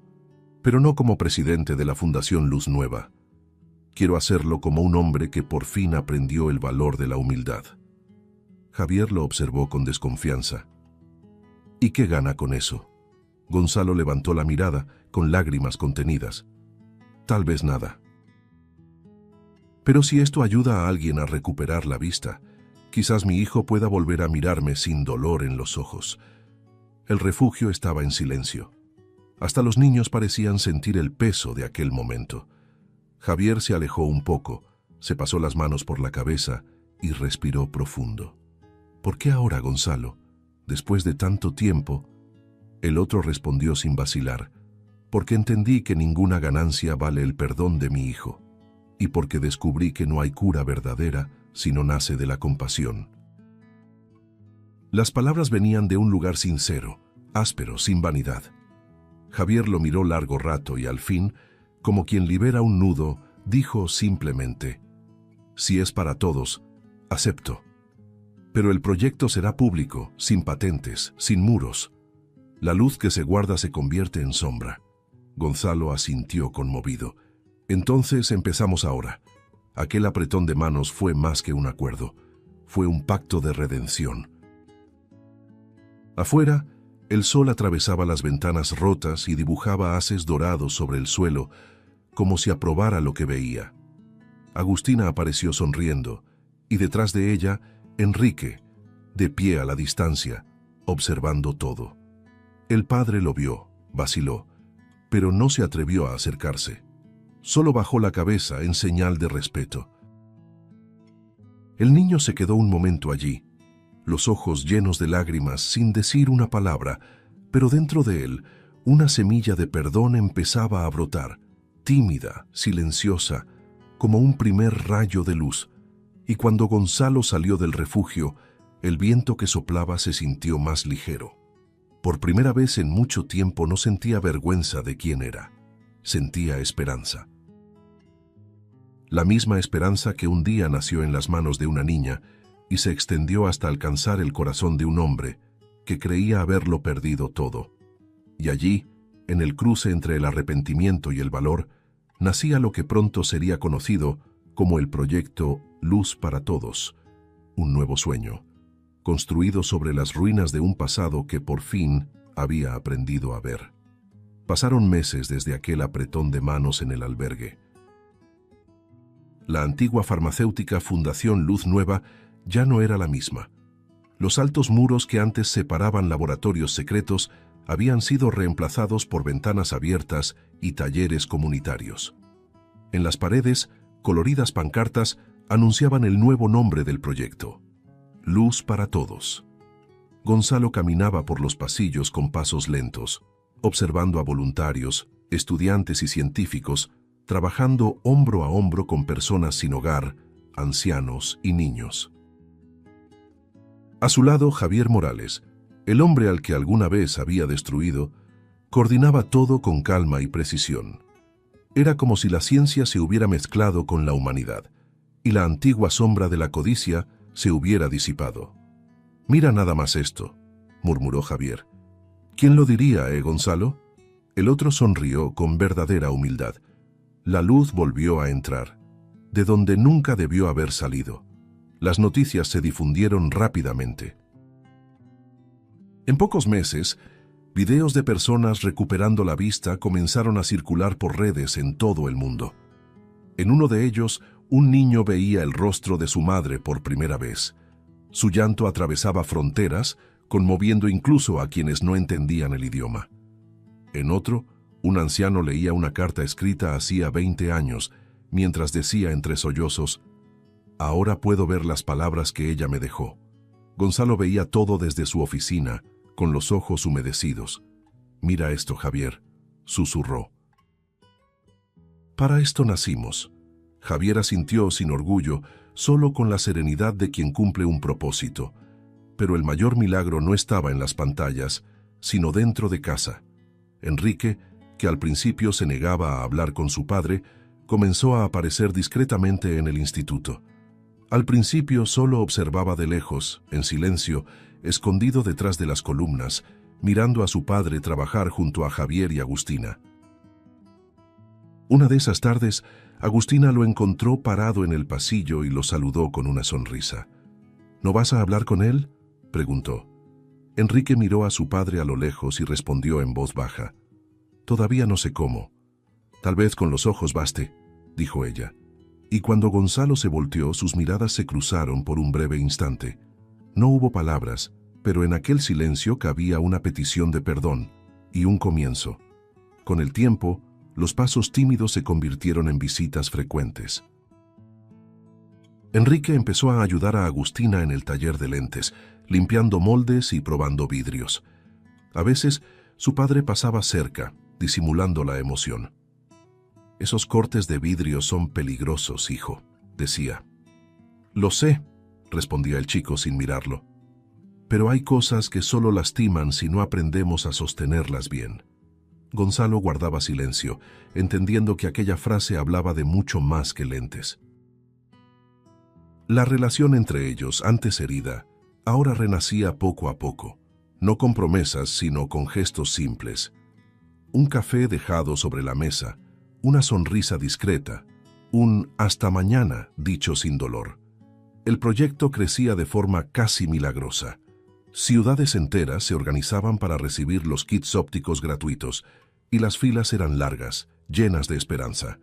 pero no como presidente de la Fundación Luz Nueva. Quiero hacerlo como un hombre que por fin aprendió el valor de la humildad. Javier lo observó con desconfianza. ¿Y qué gana con eso? Gonzalo levantó la mirada, con lágrimas contenidas. Tal vez nada. Pero si esto ayuda a alguien a recuperar la vista, quizás mi hijo pueda volver a mirarme sin dolor en los ojos. El refugio estaba en silencio. Hasta los niños parecían sentir el peso de aquel momento. Javier se alejó un poco, se pasó las manos por la cabeza y respiró profundo. ¿Por qué ahora, Gonzalo? Después de tanto tiempo. El otro respondió sin vacilar. Porque entendí que ninguna ganancia vale el perdón de mi hijo. Y porque descubrí que no hay cura verdadera si no nace de la compasión. Las palabras venían de un lugar sincero, áspero, sin vanidad. Javier lo miró largo rato y al fin, como quien libera un nudo, dijo simplemente: si es para todos, acepto. Pero el proyecto será público, sin patentes, sin muros. La luz que se guarda se convierte en sombra. Gonzalo asintió conmovido. Entonces empezamos ahora. Aquel apretón de manos fue más que un acuerdo. Fue un pacto de redención. Afuera, el sol atravesaba las ventanas rotas y dibujaba haces dorados sobre el suelo, como si aprobara lo que veía. Agustina apareció sonriendo, y detrás de ella, Enrique, de pie a la distancia, observando todo. El padre lo vio, vaciló, pero no se atrevió a acercarse. Solo bajó la cabeza en señal de respeto. El niño se quedó un momento allí, los ojos llenos de lágrimas sin decir una palabra, pero dentro de él una semilla de perdón empezaba a brotar, tímida, silenciosa, como un primer rayo de luz. Y cuando Gonzalo salió del refugio, el viento que soplaba se sintió más ligero. Por primera vez en mucho tiempo no sentía vergüenza de quién era. Sentía esperanza. La misma esperanza que un día nació en las manos de una niña y se extendió hasta alcanzar el corazón de un hombre que creía haberlo perdido todo. Y allí, en el cruce entre el arrepentimiento y el valor, nacía lo que pronto sería conocido como el proyecto Luz para Todos, un nuevo sueño, construido sobre las ruinas de un pasado que por fin había aprendido a ver. Pasaron meses desde aquel apretón de manos en el albergue. La antigua farmacéutica Fundación Luz Nueva ya no era la misma. Los altos muros que antes separaban laboratorios secretos habían sido reemplazados por ventanas abiertas y talleres comunitarios. En las paredes, coloridas pancartas anunciaban el nuevo nombre del proyecto: Luz para Todos. Gonzalo caminaba por los pasillos con pasos lentos, observando a voluntarios, estudiantes y científicos, trabajando hombro a hombro con personas sin hogar, ancianos y niños. A su lado, Javier Morales, el hombre al que alguna vez había destruido, coordinaba todo con calma y precisión. Era como si la ciencia se hubiera mezclado con la humanidad, y la antigua sombra de la codicia se hubiera disipado. «Mira nada más esto», murmuró Javier. «¿Quién lo diría, Gonzalo?» El otro sonrió con verdadera humildad. La luz volvió a entrar, de donde nunca debió haber salido. Las noticias se difundieron rápidamente. En pocos meses, videos de personas recuperando la vista comenzaron a circular por redes en todo el mundo. En uno de ellos, un niño veía el rostro de su madre por primera vez. Su llanto atravesaba fronteras, conmoviendo incluso a quienes no entendían el idioma. En otro, un anciano leía una carta escrita hacía 20 años, mientras decía entre sollozos: «Ahora puedo ver las palabras que ella me dejó». Gonzalo veía todo desde su oficina, con los ojos humedecidos. «Mira esto, Javier», susurró. «Para esto nacimos». Javier asintió sin orgullo, solo con la serenidad de quien cumple un propósito. Pero el mayor milagro no estaba en las pantallas, sino dentro de casa. Enrique, que al principio se negaba a hablar con su padre, comenzó a aparecer discretamente en el instituto. Al principio solo observaba de lejos, en silencio, escondido detrás de las columnas, mirando a su padre trabajar junto a Javier y Agustina. Una de esas tardes, Agustina lo encontró parado en el pasillo y lo saludó con una sonrisa. «¿No vas a hablar con él?», preguntó. Enrique miró a su padre a lo lejos y respondió en voz baja: «Todavía no sé cómo. Tal vez con los ojos baste», dijo ella. Y cuando Gonzalo se volteó, sus miradas se cruzaron por un breve instante. No hubo palabras, pero en aquel silencio cabía una petición de perdón y un comienzo. Con el tiempo, los pasos tímidos se convirtieron en visitas frecuentes. Enrique empezó a ayudar a Agustina en el taller de lentes, limpiando moldes y probando vidrios. A veces, su padre pasaba cerca, disimulando la emoción. «Esos cortes de vidrio son peligrosos, hijo», decía. «Lo sé», respondía el chico sin mirarlo. «Pero hay cosas que solo lastiman si no aprendemos a sostenerlas bien». Gonzalo guardaba silencio, entendiendo que aquella frase hablaba de mucho más que lentes. La relación entre ellos, antes herida, ahora renacía poco a poco, no con promesas, sino con gestos simples. Un café dejado sobre la mesa, una sonrisa discreta, un «hasta mañana» dicho sin dolor. El proyecto crecía de forma casi milagrosa. Ciudades enteras se organizaban para recibir los kits ópticos gratuitos, y las filas eran largas, llenas de esperanza.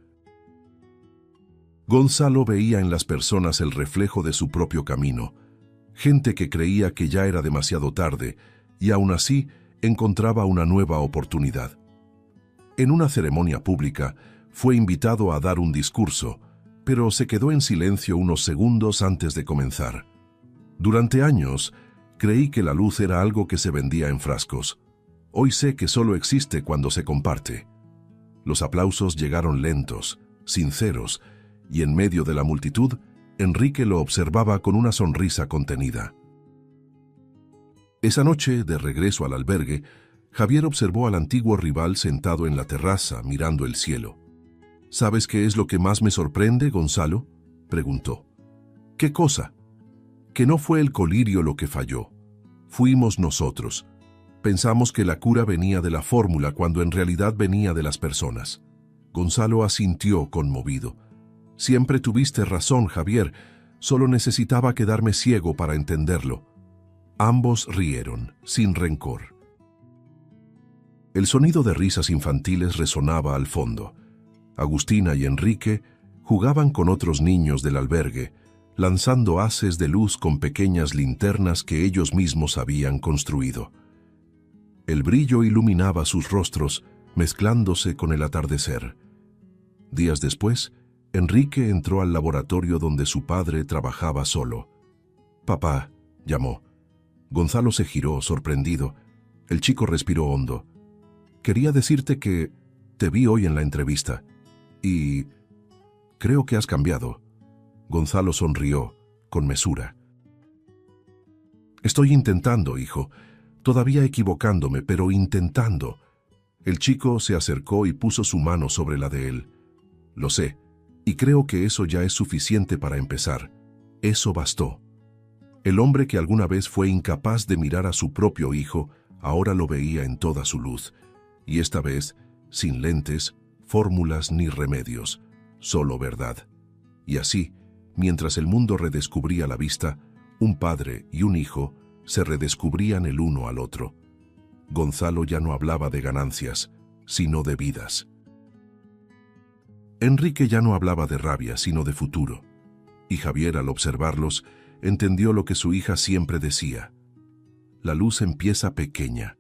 Gonzalo veía en las personas el reflejo de su propio camino, gente que creía que ya era demasiado tarde y aún así encontraba una nueva oportunidad. En una ceremonia pública, fue invitado a dar un discurso, pero se quedó en silencio unos segundos antes de comenzar. Durante años, creí que la luz era algo que se vendía en frascos. Hoy sé que solo existe cuando se comparte. Los aplausos llegaron lentos, sinceros, y en medio de la multitud, Enrique lo observaba con una sonrisa contenida. Esa noche, de regreso al albergue, Javier observó al antiguo rival sentado en la terraza, mirando el cielo. «¿Sabes qué es lo que más me sorprende, Gonzalo?», preguntó. «¿Qué cosa?». «Que no fue el colirio lo que falló. Fuimos nosotros. Pensamos que la cura venía de la fórmula cuando en realidad venía de las personas». Gonzalo asintió conmovido. «Siempre tuviste razón, Javier. Solo necesitaba quedarme ciego para entenderlo». Ambos rieron, sin rencor. El sonido de risas infantiles resonaba al fondo. Agustina y Enrique jugaban con otros niños del albergue, lanzando haces de luz con pequeñas linternas que ellos mismos habían construido. El brillo iluminaba sus rostros, mezclándose con el atardecer. Días después, Enrique entró al laboratorio donde su padre trabajaba solo. «Papá», llamó. Gonzalo se giró, sorprendido. El chico respiró hondo. «Quería decirte que te vi hoy en la entrevista. Y creo que has cambiado». Gonzalo sonrió, con mesura. «Estoy intentando, hijo. Todavía equivocándome, pero intentando». El chico se acercó y puso su mano sobre la de él. «Lo sé, y creo que eso ya es suficiente para empezar. Eso bastó». El hombre que alguna vez fue incapaz de mirar a su propio hijo, ahora lo veía en toda su luz. Y esta vez, sin lentes, fórmulas ni remedios, solo verdad. Y así, mientras el mundo redescubría la vista, un padre y un hijo se redescubrían el uno al otro. Gonzalo ya no hablaba de ganancias, sino de vidas. Enrique ya no hablaba de rabia, sino de futuro. Y Javier, al observarlos, entendió lo que su hija siempre decía. La luz empieza pequeña,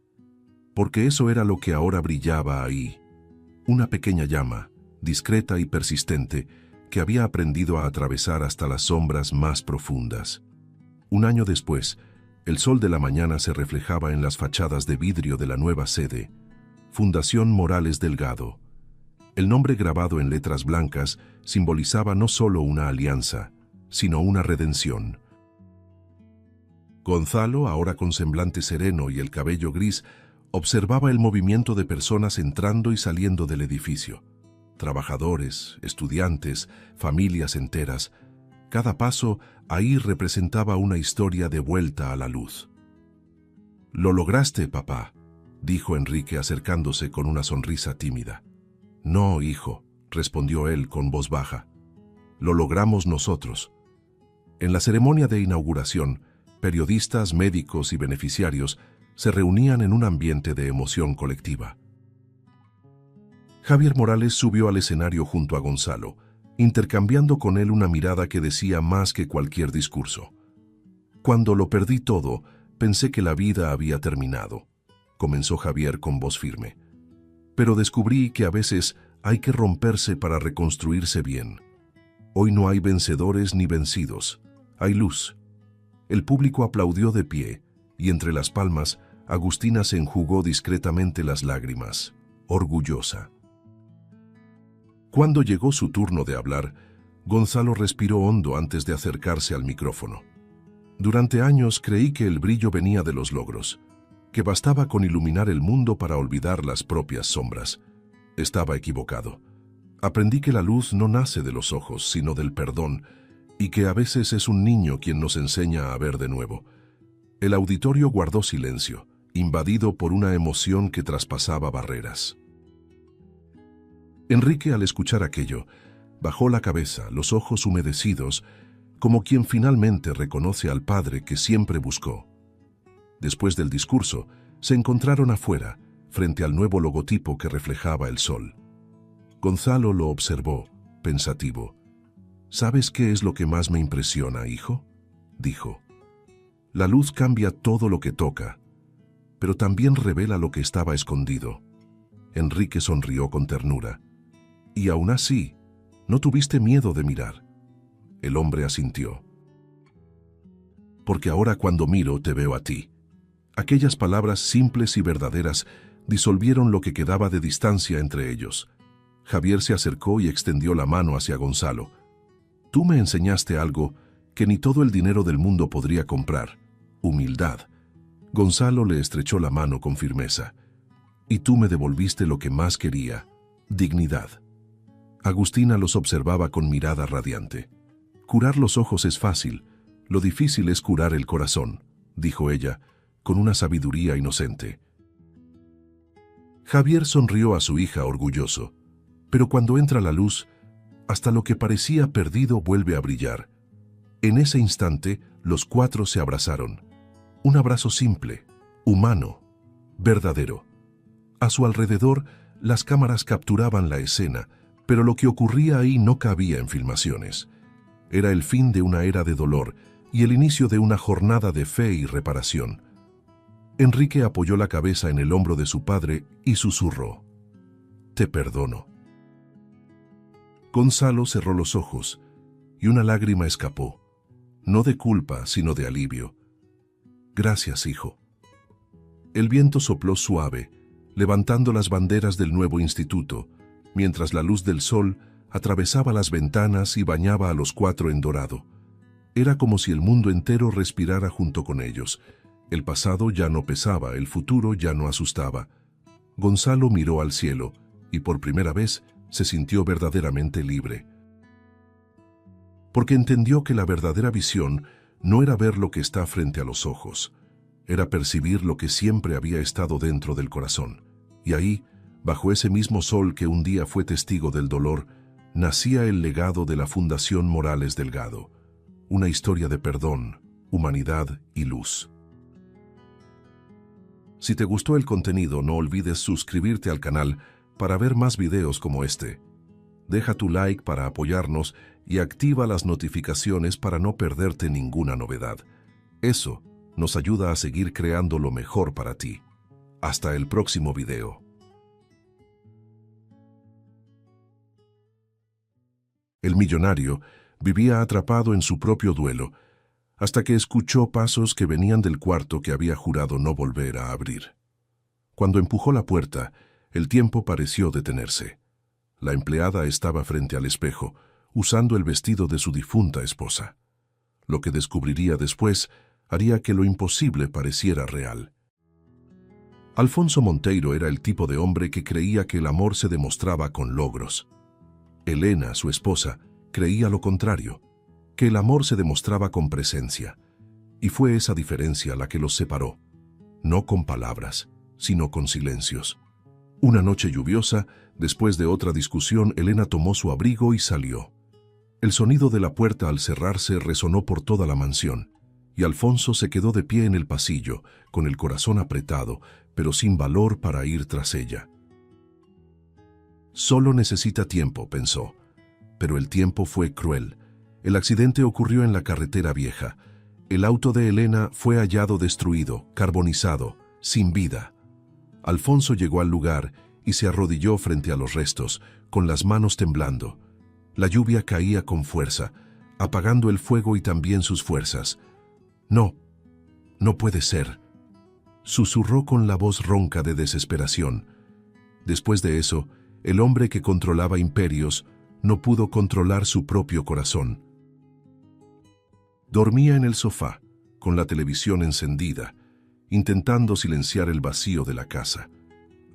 porque eso era lo que ahora brillaba ahí. Una pequeña llama, discreta y persistente, que había aprendido a atravesar hasta las sombras más profundas. Un año después, el sol de la mañana se reflejaba en las fachadas de vidrio de la nueva sede, Fundación Morales Delgado. El nombre grabado en letras blancas simbolizaba no solo una alianza, sino una redención. Gonzalo, ahora con semblante sereno y el cabello gris, observaba el movimiento de personas entrando y saliendo del edificio. Trabajadores, estudiantes, familias enteras. Cada paso ahí representaba una historia de vuelta a la luz. «Lo lograste, papá», dijo Enrique acercándose con una sonrisa tímida. «No, hijo», respondió él con voz baja. «Lo logramos nosotros». En la ceremonia de inauguración, periodistas, médicos y beneficiarios se reunían en un ambiente de emoción colectiva. Javier Morales subió al escenario junto a Gonzalo, intercambiando con él una mirada que decía más que cualquier discurso. «Cuando lo perdí todo, pensé que la vida había terminado», comenzó Javier con voz firme. «Pero descubrí que a veces hay que romperse para reconstruirse bien. Hoy no hay vencedores ni vencidos, hay luz». El público aplaudió de pie, y entre las palmas, Agustina se enjugó discretamente las lágrimas, orgullosa. Cuando llegó su turno de hablar, Gonzalo respiró hondo antes de acercarse al micrófono. «Durante años creí que el brillo venía de los logros, que bastaba con iluminar el mundo para olvidar las propias sombras. Estaba equivocado. Aprendí que la luz no nace de los ojos, sino del perdón, y que a veces es un niño quien nos enseña a ver de nuevo». El auditorio guardó silencio, invadido por una emoción que traspasaba barreras. Enrique, al escuchar aquello, bajó la cabeza, los ojos humedecidos, como quien finalmente reconoce al padre que siempre buscó. Después del discurso, se encontraron afuera, frente al nuevo logotipo que reflejaba el sol. Gonzalo lo observó, pensativo. «¿Sabes qué es lo que más me impresiona, hijo?», dijo. «La luz cambia todo lo que toca, pero también revela lo que estaba escondido». Enrique sonrió con ternura. «Y aún así, no tuviste miedo de mirar». El hombre asintió. «Porque ahora cuando miro te veo a ti». Aquellas palabras simples y verdaderas disolvieron lo que quedaba de distancia entre ellos. Javier se acercó y extendió la mano hacia Gonzalo. «Tú me enseñaste algo que ni todo el dinero del mundo podría comprar: humildad». Gonzalo le estrechó la mano con firmeza. «Y tú me devolviste lo que más quería: dignidad». Agustina los observaba con mirada radiante. «Curar los ojos es fácil, lo difícil es curar el corazón», dijo ella, con una sabiduría inocente. Javier sonrió a su hija orgulloso, pero cuando entra la luz, hasta lo que parecía perdido vuelve a brillar. En ese instante, los cuatro se abrazaron. Un abrazo simple, humano, verdadero. A su alrededor, las cámaras capturaban la escena, pero lo que ocurría ahí no cabía en filmaciones. Era el fin de una era de dolor y el inicio de una jornada de fe y reparación. Enrique apoyó la cabeza en el hombro de su padre y susurró: «Te perdono». Gonzalo cerró los ojos y una lágrima escapó, no de culpa, sino de alivio. «Gracias, hijo». El viento sopló suave, levantando las banderas del nuevo instituto, mientras la luz del sol atravesaba las ventanas y bañaba a los cuatro en dorado. Era como si el mundo entero respirara junto con ellos. El pasado ya no pesaba, el futuro ya no asustaba. Gonzalo miró al cielo y por primera vez se sintió verdaderamente libre. Porque entendió que la verdadera visión no era ver lo que está frente a los ojos, era percibir lo que siempre había estado dentro del corazón. Y ahí, bajo ese mismo sol que un día fue testigo del dolor, nacía el legado de la Fundación Morales Delgado, una historia de perdón, humanidad y luz. Si te gustó el contenido, no olvides suscribirte al canal para ver más videos como este. Deja tu like para apoyarnos y activa las notificaciones para no perderte ninguna novedad. Eso nos ayuda a seguir creando lo mejor para ti. Hasta el próximo video. El millonario vivía atrapado en su propio duelo, hasta que escuchó pasos que venían del cuarto que había jurado no volver a abrir. Cuando empujó la puerta, el tiempo pareció detenerse. La empleada estaba frente al espejo, usando el vestido de su difunta esposa. Lo que descubriría después haría que lo imposible pareciera real. Alfonso Monteiro era el tipo de hombre que creía que el amor se demostraba con logros. Elena, su esposa, creía lo contrario, que el amor se demostraba con presencia, y fue esa diferencia la que los separó, no con palabras, sino con silencios. Una noche lluviosa, después de otra discusión, Elena tomó su abrigo y salió. El sonido de la puerta al cerrarse resonó por toda la mansión, y Alfonso se quedó de pie en el pasillo, con el corazón apretado, pero sin valor para ir tras ella. Solo necesita tiempo, pensó, pero el tiempo fue cruel. El accidente ocurrió en la carretera vieja. El auto de Elena fue hallado destruido, carbonizado, sin vida. Alfonso llegó al lugar y se arrodilló frente a los restos, con las manos temblando. La lluvia caía con fuerza, apagando el fuego y también sus fuerzas. No, no puede ser, susurró con la voz ronca de desesperación. Después de eso, el hombre que controlaba imperios no pudo controlar su propio corazón. Dormía en el sofá, con la televisión encendida, intentando silenciar el vacío de la casa.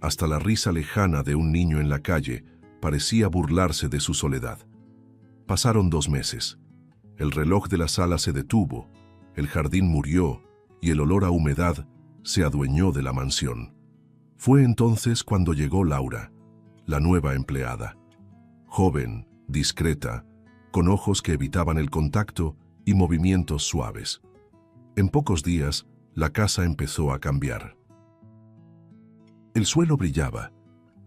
Hasta la risa lejana de un niño en la calle parecía burlarse de su soledad. Pasaron 2 meses. El reloj de la sala se detuvo, el jardín murió y el olor a humedad se adueñó de la mansión. Fue entonces cuando llegó Laura, la nueva empleada. Joven, discreta, con ojos que evitaban el contacto y movimientos suaves. En pocos días, la casa empezó a cambiar. El suelo brillaba,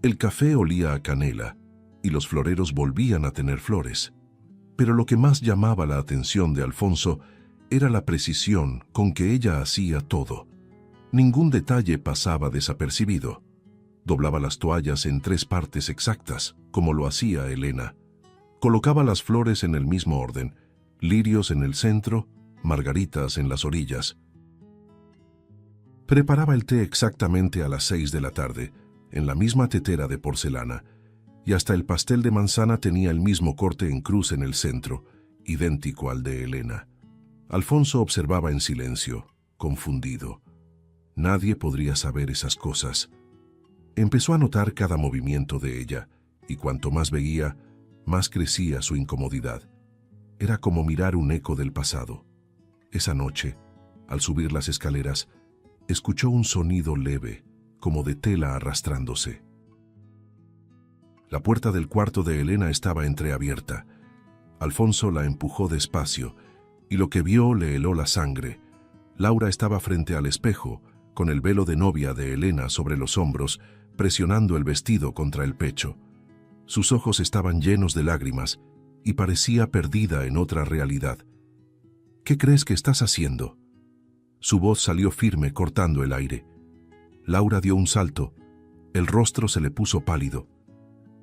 el café olía a canela y los floreros volvían a tener flores. Pero lo que más llamaba la atención de Alfonso era la precisión con que ella hacía todo. Ningún detalle pasaba desapercibido. Doblaba las toallas en 3 partes exactas, como lo hacía Elena. Colocaba las flores en el mismo orden, lirios en el centro, margaritas en las orillas. Preparaba el té exactamente a las 6 de la tarde, en la misma tetera de porcelana, y hasta el pastel de manzana tenía el mismo corte en cruz en el centro, idéntico al de Elena. Alfonso observaba en silencio, confundido. Nadie podría saber esas cosas. Empezó a notar cada movimiento de ella, y cuanto más veía, más crecía su incomodidad. Era como mirar un eco del pasado. Esa noche, al subir las escaleras, escuchó un sonido leve, como de tela arrastrándose. La puerta del cuarto de Elena estaba entreabierta. Alfonso la empujó despacio, y lo que vio le heló la sangre. Laura estaba frente al espejo, con el velo de novia de Elena sobre los hombros, presionando el vestido contra el pecho. Sus ojos estaban llenos de lágrimas, y parecía perdida en otra realidad. ¿Qué crees que estás haciendo? Su voz salió firme, cortando el aire. Laura dio un salto. El rostro se le puso pálido.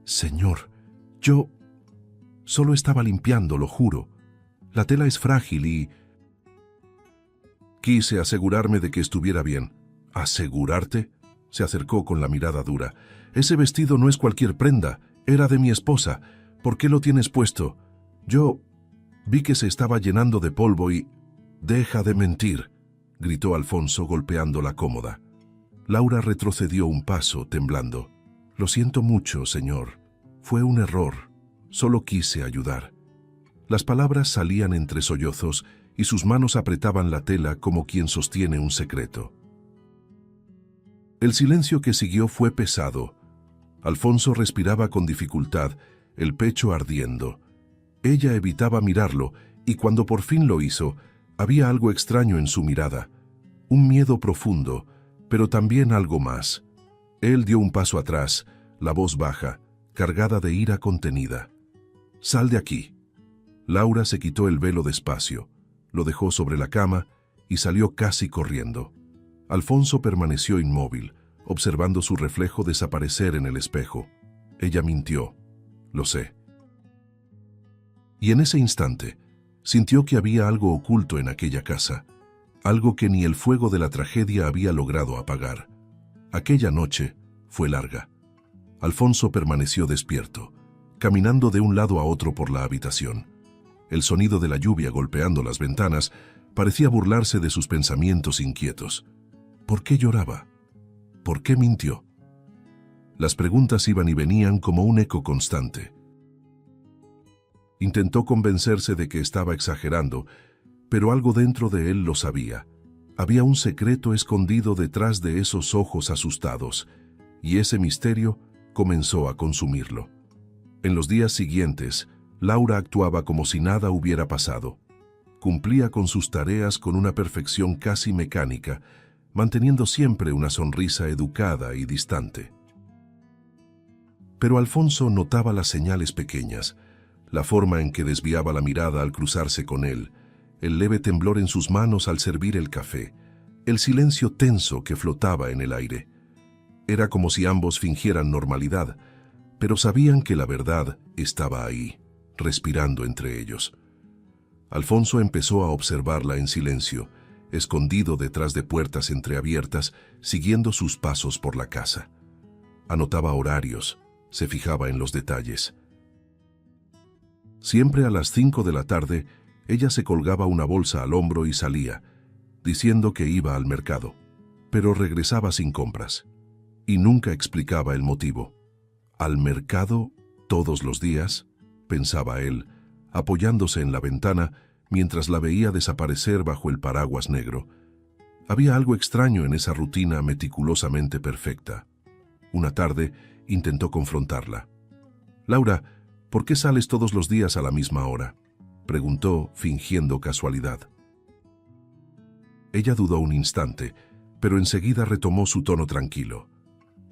Señor, yo solo estaba limpiando, lo juro. La tela es frágil y... Quise asegurarme de que estuviera bien. ¿Asegurarte? Se acercó con la mirada dura. Ese vestido no es cualquier prenda. Era de mi esposa. ¿Por qué lo tienes puesto? Yo vi que se estaba llenando de polvo y... Deja de mentir, gritó Alfonso golpeando la cómoda. Laura retrocedió un paso, temblando. Lo siento mucho, señor. Fue un error. Solo quise ayudar. Las palabras salían entre sollozos y sus manos apretaban la tela como quien sostiene un secreto. El silencio que siguió fue pesado. Alfonso respiraba con dificultad, el pecho ardiendo. Ella evitaba mirarlo, y cuando por fin lo hizo, había algo extraño en su mirada. Un miedo profundo, pero también algo más. Él dio un paso atrás, la voz baja, cargada de ira contenida. «Sal de aquí». Laura se quitó el velo despacio, lo dejó sobre la cama y salió casi corriendo. Alfonso permaneció inmóvil, observando su reflejo desaparecer en el espejo. Ella mintió, lo sé. Y en ese instante, sintió que había algo oculto en aquella casa, algo que ni el fuego de la tragedia había logrado apagar. Aquella noche fue larga. Alfonso permaneció despierto, caminando de un lado a otro por la habitación. El sonido de la lluvia golpeando las ventanas parecía burlarse de sus pensamientos inquietos. ¿Por qué lloraba? ¿Por qué mintió? Las preguntas iban y venían como un eco constante. Intentó convencerse de que estaba exagerando, pero algo dentro de él lo sabía. Había un secreto escondido detrás de esos ojos asustados, y ese misterio comenzó a consumirlo. En los días siguientes, Laura actuaba como si nada hubiera pasado. Cumplía con sus tareas con una perfección casi mecánica, manteniendo siempre una sonrisa educada y distante. Pero Alfonso notaba las señales pequeñas, la forma en que desviaba la mirada al cruzarse con él, el leve temblor en sus manos al servir el café, el silencio tenso que flotaba en el aire. Era como si ambos fingieran normalidad, pero sabían que la verdad estaba ahí, respirando entre ellos. Alfonso empezó a observarla en silencio, escondido detrás de puertas entreabiertas, siguiendo sus pasos por la casa. Anotaba horarios, se fijaba en los detalles. Siempre a las 5 de la tarde, ella se colgaba una bolsa al hombro y salía, diciendo que iba al mercado, pero regresaba sin compras. Y nunca explicaba el motivo. ¿Al mercado todos los días?, pensaba él, apoyándose en la ventana mientras la veía desaparecer bajo el paraguas negro. Había algo extraño en esa rutina meticulosamente perfecta. Una tarde intentó confrontarla. «Laura, ¿por qué sales todos los días a la misma hora?», preguntó, fingiendo casualidad. Ella dudó un instante, pero enseguida retomó su tono tranquilo.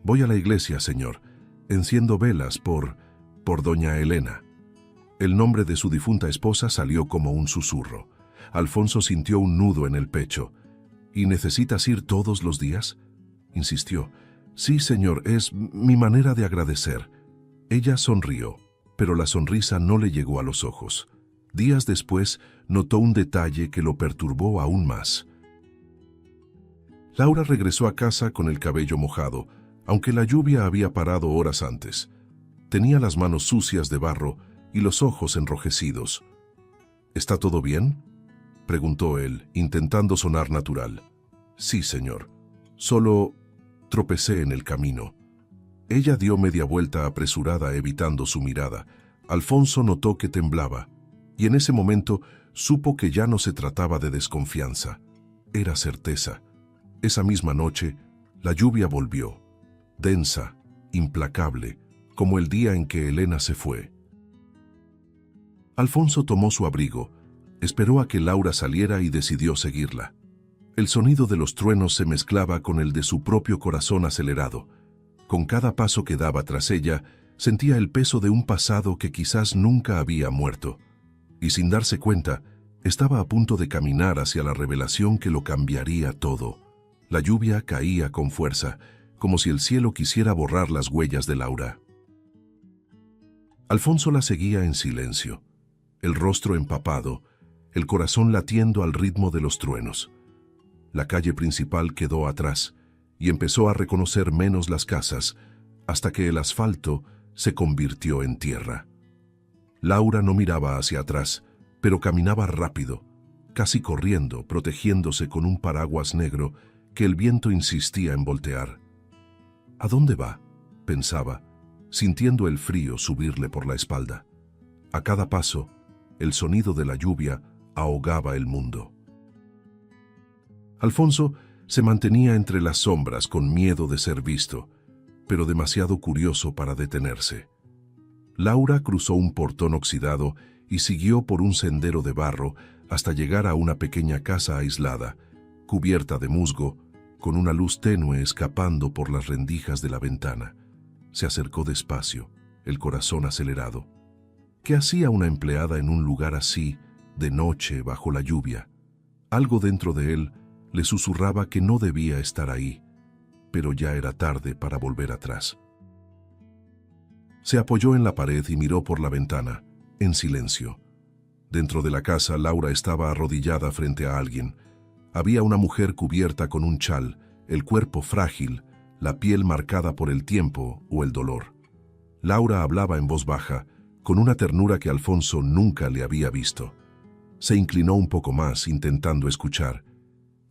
«Voy a la iglesia, señor. Enciendo velas por doña Elena». El nombre de su difunta esposa salió como un susurro. Alfonso sintió un nudo en el pecho. «¿Y necesitas ir todos los días?», insistió. «Sí, señor, es mi manera de agradecer». Ella sonrió, pero la sonrisa no le llegó a los ojos. Días después, notó un detalle que lo perturbó aún más. Laura regresó a casa con el cabello mojado, aunque la lluvia había parado horas antes. Tenía las manos sucias de barro y los ojos enrojecidos. «¿Está todo bien?», preguntó él, intentando sonar natural. «Sí, señor. Solo tropecé en el camino». Ella dio media vuelta apresurada, evitando su mirada. Alfonso notó que temblaba, y en ese momento supo que ya no se trataba de desconfianza. Era certeza. Esa misma noche, la lluvia volvió, densa, implacable, como el día en que Elena se fue. Alfonso tomó su abrigo, esperó a que Laura saliera y decidió seguirla. El sonido de los truenos se mezclaba con el de su propio corazón acelerado. Con cada paso que daba tras ella, sentía el peso de un pasado que quizás nunca había muerto. Y sin darse cuenta, estaba a punto de caminar hacia la revelación que lo cambiaría todo. La lluvia caía con fuerza, como si el cielo quisiera borrar las huellas de Laura. Alfonso la seguía en silencio, el rostro empapado, el corazón latiendo al ritmo de los truenos. La calle principal quedó atrás, y empezó a reconocer menos las casas, hasta que el asfalto se convirtió en tierra. Laura no miraba hacia atrás, pero caminaba rápido, casi corriendo, protegiéndose con un paraguas negro que el viento insistía en voltear. «¿A dónde va?», pensaba, sintiendo el frío subirle por la espalda. A cada paso, el sonido de la lluvia ahogaba el mundo. Alfonso se mantenía entre las sombras con miedo de ser visto, pero demasiado curioso para detenerse. Laura cruzó un portón oxidado y siguió por un sendero de barro hasta llegar a una pequeña casa aislada, cubierta de musgo, con una luz tenue escapando por las rendijas de la ventana. Se acercó despacio, el corazón acelerado. ¿Qué hacía una empleada en un lugar así, de noche, bajo la lluvia? Algo dentro de él le susurraba que no debía estar ahí, pero ya era tarde para volver atrás. Se apoyó en la pared y miró por la ventana, en silencio. Dentro de la casa, Laura estaba arrodillada frente a alguien. Había una mujer cubierta con un chal, el cuerpo frágil, la piel marcada por el tiempo o el dolor. Laura hablaba en voz baja, con una ternura que Alfonso nunca le había visto. Se inclinó un poco más, intentando escuchar,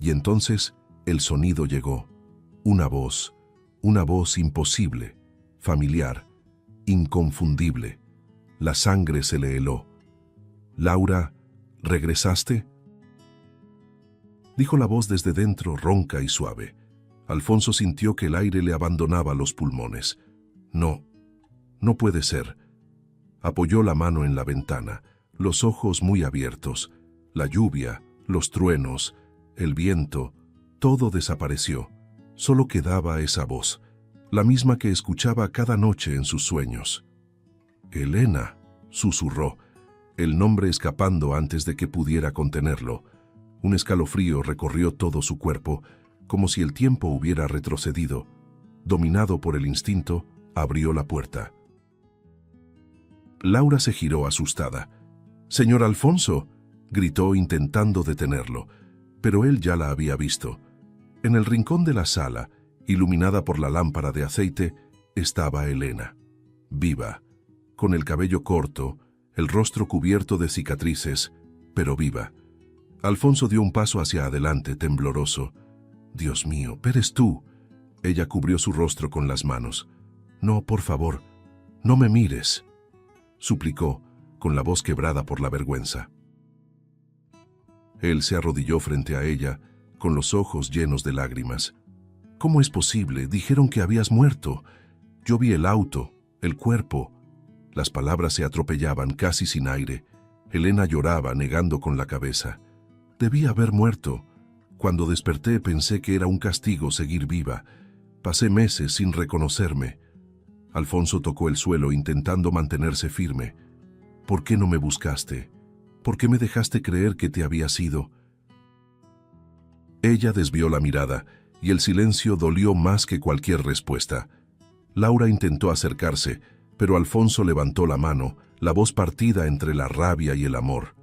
y entonces el sonido llegó. Una voz imposible, familiar, inconfundible. La sangre se le heló. «Laura, ¿regresaste?», dijo la voz desde dentro, ronca y suave. Alfonso sintió que el aire le abandonaba los pulmones. «No, no puede ser». Apoyó la mano en la ventana, los ojos muy abiertos. La lluvia, los truenos, el viento, todo desapareció. Solo quedaba esa voz, la misma que escuchaba cada noche en sus sueños. «Elena», susurró, el nombre escapando antes de que pudiera contenerlo. Un escalofrío recorrió todo su cuerpo, como si el tiempo hubiera retrocedido. Dominado por el instinto, abrió la puerta. Laura se giró asustada. «Señor Alfonso», gritó intentando detenerlo, pero él ya la había visto. En el rincón de la sala, iluminada por la lámpara de aceite, estaba Elena, viva, con el cabello corto, el rostro cubierto de cicatrices, pero viva. Alfonso dio un paso hacia adelante, tembloroso. «Dios mío, ¿eres tú?». Ella cubrió su rostro con las manos. «No, por favor, no me mires», suplicó, con la voz quebrada por la vergüenza. Él se arrodilló frente a ella, con los ojos llenos de lágrimas. «¿Cómo es posible? Dijeron que habías muerto. Yo vi el auto, el cuerpo». Las palabras se atropellaban casi sin aire. Elena lloraba, negando con la cabeza. «Debí haber muerto. Cuando desperté pensé que era un castigo seguir viva. Pasé meses sin reconocerme». Alfonso tocó el suelo intentando mantenerse firme. «¿Por qué no me buscaste? ¿Por qué me dejaste creer que te habías ido?». Ella desvió la mirada y el silencio dolió más que cualquier respuesta. Laura intentó acercarse, pero Alfonso levantó la mano, la voz partida entre la rabia y el amor.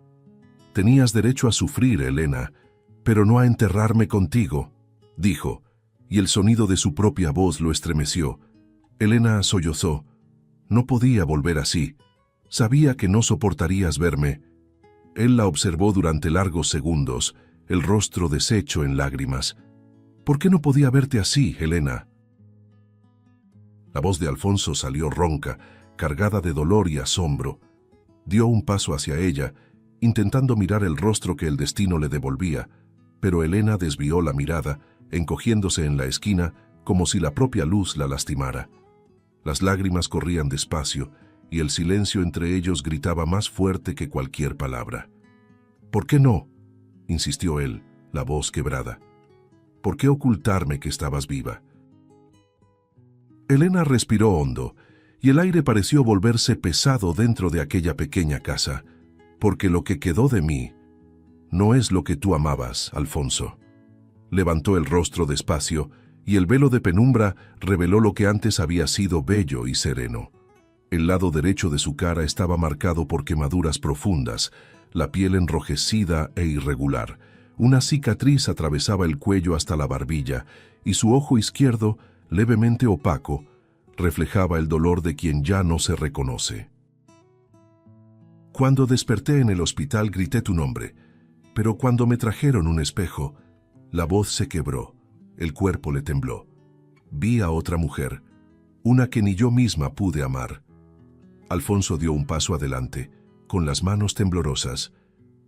«Tenías derecho a sufrir, Elena, pero no a enterrarme contigo», dijo, y el sonido de su propia voz lo estremeció. Elena sollozó. «No podía volver así. Sabía que no soportarías verme». Él la observó durante largos segundos, el rostro deshecho en lágrimas. «¿Por qué no podía verte así, Elena?». La voz de Alfonso salió ronca, cargada de dolor y asombro. Dio un paso hacia ella, intentando mirar el rostro que el destino le devolvía, pero Elena desvió la mirada, encogiéndose en la esquina como si la propia luz la lastimara. Las lágrimas corrían despacio y el silencio entre ellos gritaba más fuerte que cualquier palabra. «¿Por qué no?», insistió él, la voz quebrada. «¿Por qué ocultarme que estabas viva?». Elena respiró hondo, y el aire pareció volverse pesado dentro de aquella pequeña casa, porque lo que quedó de mí no es lo que tú amabas, Alfonso. Levantó el rostro despacio, y el velo de penumbra reveló lo que antes había sido bello y sereno. El lado derecho de su cara estaba marcado por quemaduras profundas, la piel enrojecida e irregular. Una cicatriz atravesaba el cuello hasta la barbilla, y su ojo izquierdo, levemente opaco, reflejaba el dolor de quien ya no se reconoce. Cuando desperté en el hospital grité tu nombre, pero cuando me trajeron un espejo, la voz se quebró, el cuerpo le tembló. Vi a otra mujer, una que ni yo misma pude amar. Alfonso dio un paso adelante, con las manos temblorosas.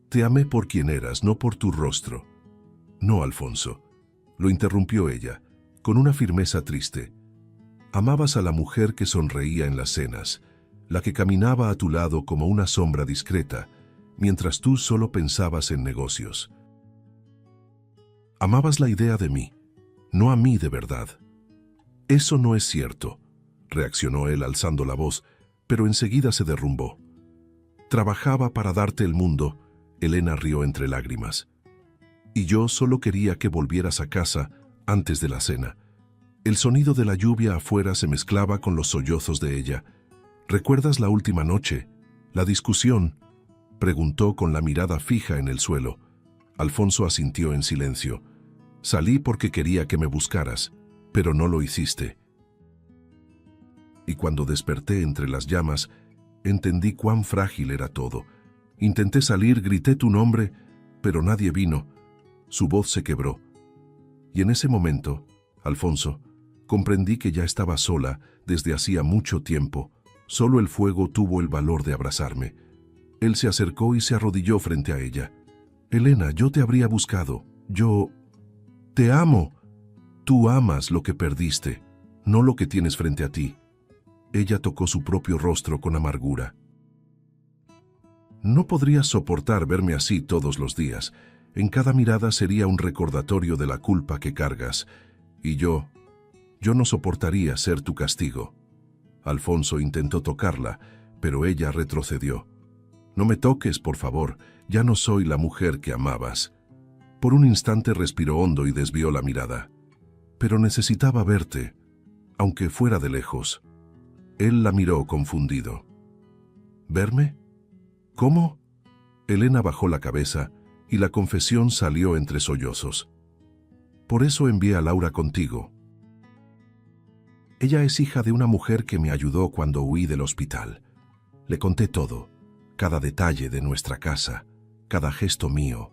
Te amé por quien eras, no por tu rostro. No, Alfonso, lo interrumpió ella, con una firmeza triste. Amabas a la mujer que sonreía en las cenas, la que caminaba a tu lado como una sombra discreta, mientras tú solo pensabas en negocios. Amabas la idea de mí, no a mí de verdad. Eso no es cierto, reaccionó él alzando la voz, pero enseguida se derrumbó. Trabajaba para darte el mundo. Elena rió entre lágrimas. Y yo solo quería que volvieras a casa antes de la cena. El sonido de la lluvia afuera se mezclaba con los sollozos de ella. ¿Recuerdas la última noche? ¿La discusión? Preguntó con la mirada fija en el suelo. Alfonso asintió en silencio. Salí porque quería que me buscaras, pero no lo hiciste. Y cuando desperté entre las llamas, entendí cuán frágil era todo. Intenté salir, grité tu nombre, pero nadie vino. Su voz se quebró. Y en ese momento, Alfonso, comprendí que ya estaba sola desde hacía mucho tiempo. Solo el fuego tuvo el valor de abrazarme. Él se acercó y se arrodilló frente a ella. Elena, yo te habría buscado. Yo te amo. Tú amas lo que perdiste, no lo que tienes frente a ti. Ella tocó su propio rostro con amargura. No podrías soportar verme así todos los días. En cada mirada sería un recordatorio de la culpa que cargas. Y yo no soportaría ser tu castigo. Alfonso intentó tocarla, pero ella retrocedió. No me toques, por favor, ya no soy la mujer que amabas. Por un instante respiró hondo y desvió la mirada. Pero necesitaba verte, aunque fuera de lejos. Él la miró confundido. ¿Verme? ¿Cómo? Elena bajó la cabeza y la confesión salió entre sollozos. Por eso envié a Laura contigo. Ella es hija de una mujer que me ayudó cuando huí del hospital. Le conté todo, cada detalle de nuestra casa, cada gesto mío,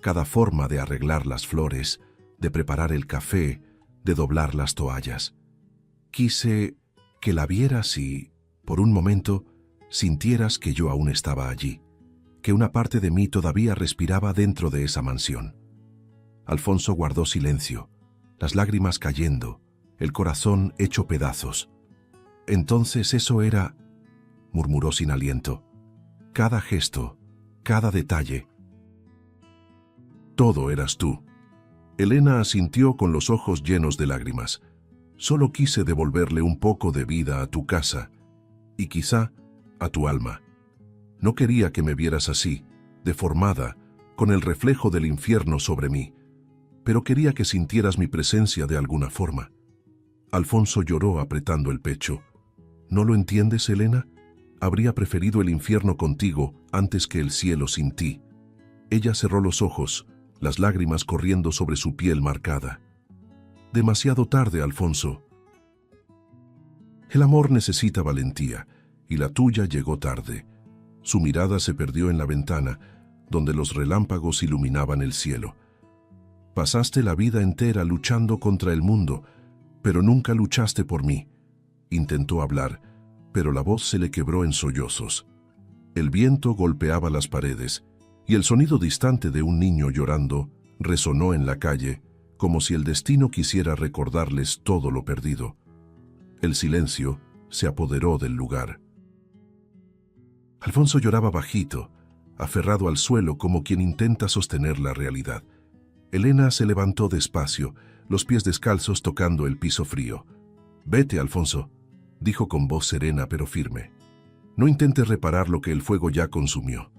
cada forma de arreglar las flores, de preparar el café, de doblar las toallas. Quise que la vieras y, por un momento, sintieras que yo aún estaba allí, que una parte de mí todavía respiraba dentro de esa mansión. Alfonso guardó silencio, las lágrimas cayendo, el corazón hecho pedazos. Entonces eso era, murmuró sin aliento, cada gesto, cada detalle. Todo eras tú. Elena asintió con los ojos llenos de lágrimas. Solo quise devolverle un poco de vida a tu casa y quizá a tu alma. No quería que me vieras así, deformada, con el reflejo del infierno sobre mí, pero quería que sintieras mi presencia de alguna forma. Alfonso lloró apretando el pecho. ¿No lo entiendes, Elena? Habría preferido el infierno contigo antes que el cielo sin ti. Ella cerró los ojos, las lágrimas corriendo sobre su piel marcada. Demasiado tarde, Alfonso. El amor necesita valentía, y la tuya llegó tarde. Su mirada se perdió en la ventana, donde los relámpagos iluminaban el cielo. Pasaste la vida entera luchando contra el mundo, pero nunca luchaste por mí. Intentó hablar, pero la voz se le quebró en sollozos. El viento golpeaba las paredes, y el sonido distante de un niño llorando resonó en la calle, como si el destino quisiera recordarles todo lo perdido. El silencio se apoderó del lugar. Alfonso lloraba bajito, aferrado al suelo como quien intenta sostener la realidad. Elena se levantó despacio, los pies descalzos tocando el piso frío. «Vete, Alfonso», dijo con voz serena pero firme. «No intentes reparar lo que el fuego ya consumió».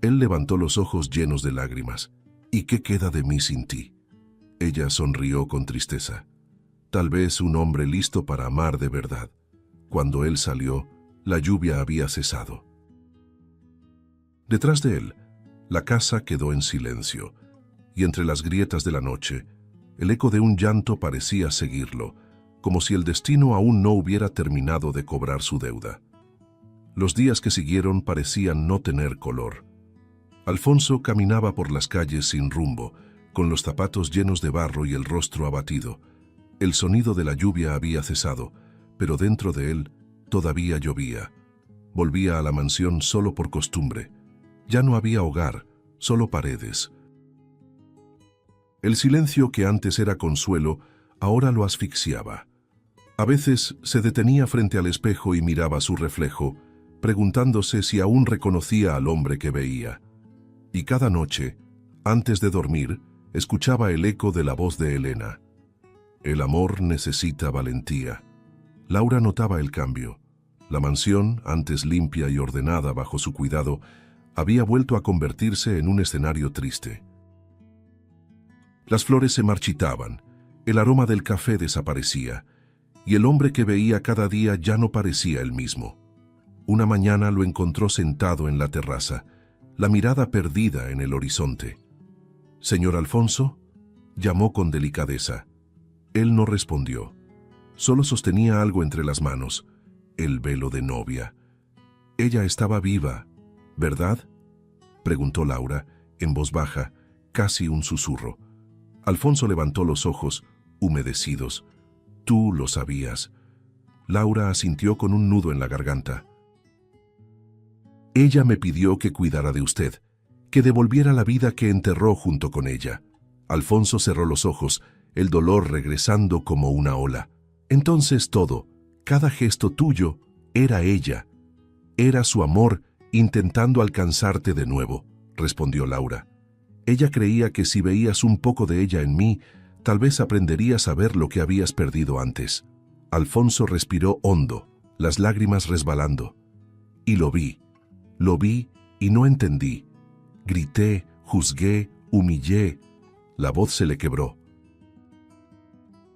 Él levantó los ojos llenos de lágrimas. «¿Y qué queda de mí sin ti?». Ella sonrió con tristeza. Tal vez un hombre listo para amar de verdad. Cuando él salió, la lluvia había cesado. Detrás de él, la casa quedó en silencio, y entre las grietas de la noche, el eco de un llanto parecía seguirlo, como si el destino aún no hubiera terminado de cobrar su deuda. Los días que siguieron parecían no tener color. Alfonso caminaba por las calles sin rumbo, con los zapatos llenos de barro y el rostro abatido. El sonido de la lluvia había cesado, pero dentro de él todavía llovía. Volvía a la mansión solo por costumbre. Ya no había hogar, solo paredes. El silencio que antes era consuelo, ahora lo asfixiaba. A veces se detenía frente al espejo y miraba su reflejo, preguntándose si aún reconocía al hombre que veía. Y cada noche, antes de dormir, escuchaba el eco de la voz de Elena. El amor necesita valentía. Laura notaba el cambio. La mansión, antes limpia y ordenada bajo su cuidado, había vuelto a convertirse en un escenario triste. Las flores se marchitaban, el aroma del café desaparecía, y el hombre que veía cada día ya no parecía el mismo. Una mañana lo encontró sentado en la terraza, la mirada perdida en el horizonte. «¿Señor Alfonso?», llamó con delicadeza. Él no respondió. Solo sostenía algo entre las manos, el velo de novia. Ella estaba viva, ¿verdad?, preguntó Laura, en voz baja, casi un susurro. Alfonso levantó los ojos, humedecidos. «Tú lo sabías». Laura asintió con un nudo en la garganta. «Ella me pidió que cuidara de usted, que devolviera la vida que enterró junto con ella». Alfonso cerró los ojos, el dolor regresando como una ola. «Entonces todo, cada gesto tuyo, era ella. Era su amor intentando alcanzarte de nuevo», respondió Laura. «Ella creía que si veías un poco de ella en mí, tal vez aprenderías a ver lo que habías perdido antes». Alfonso respiró hondo, las lágrimas resbalando. «Y lo vi y no entendí. Grité, juzgué, humillé». La voz se le quebró.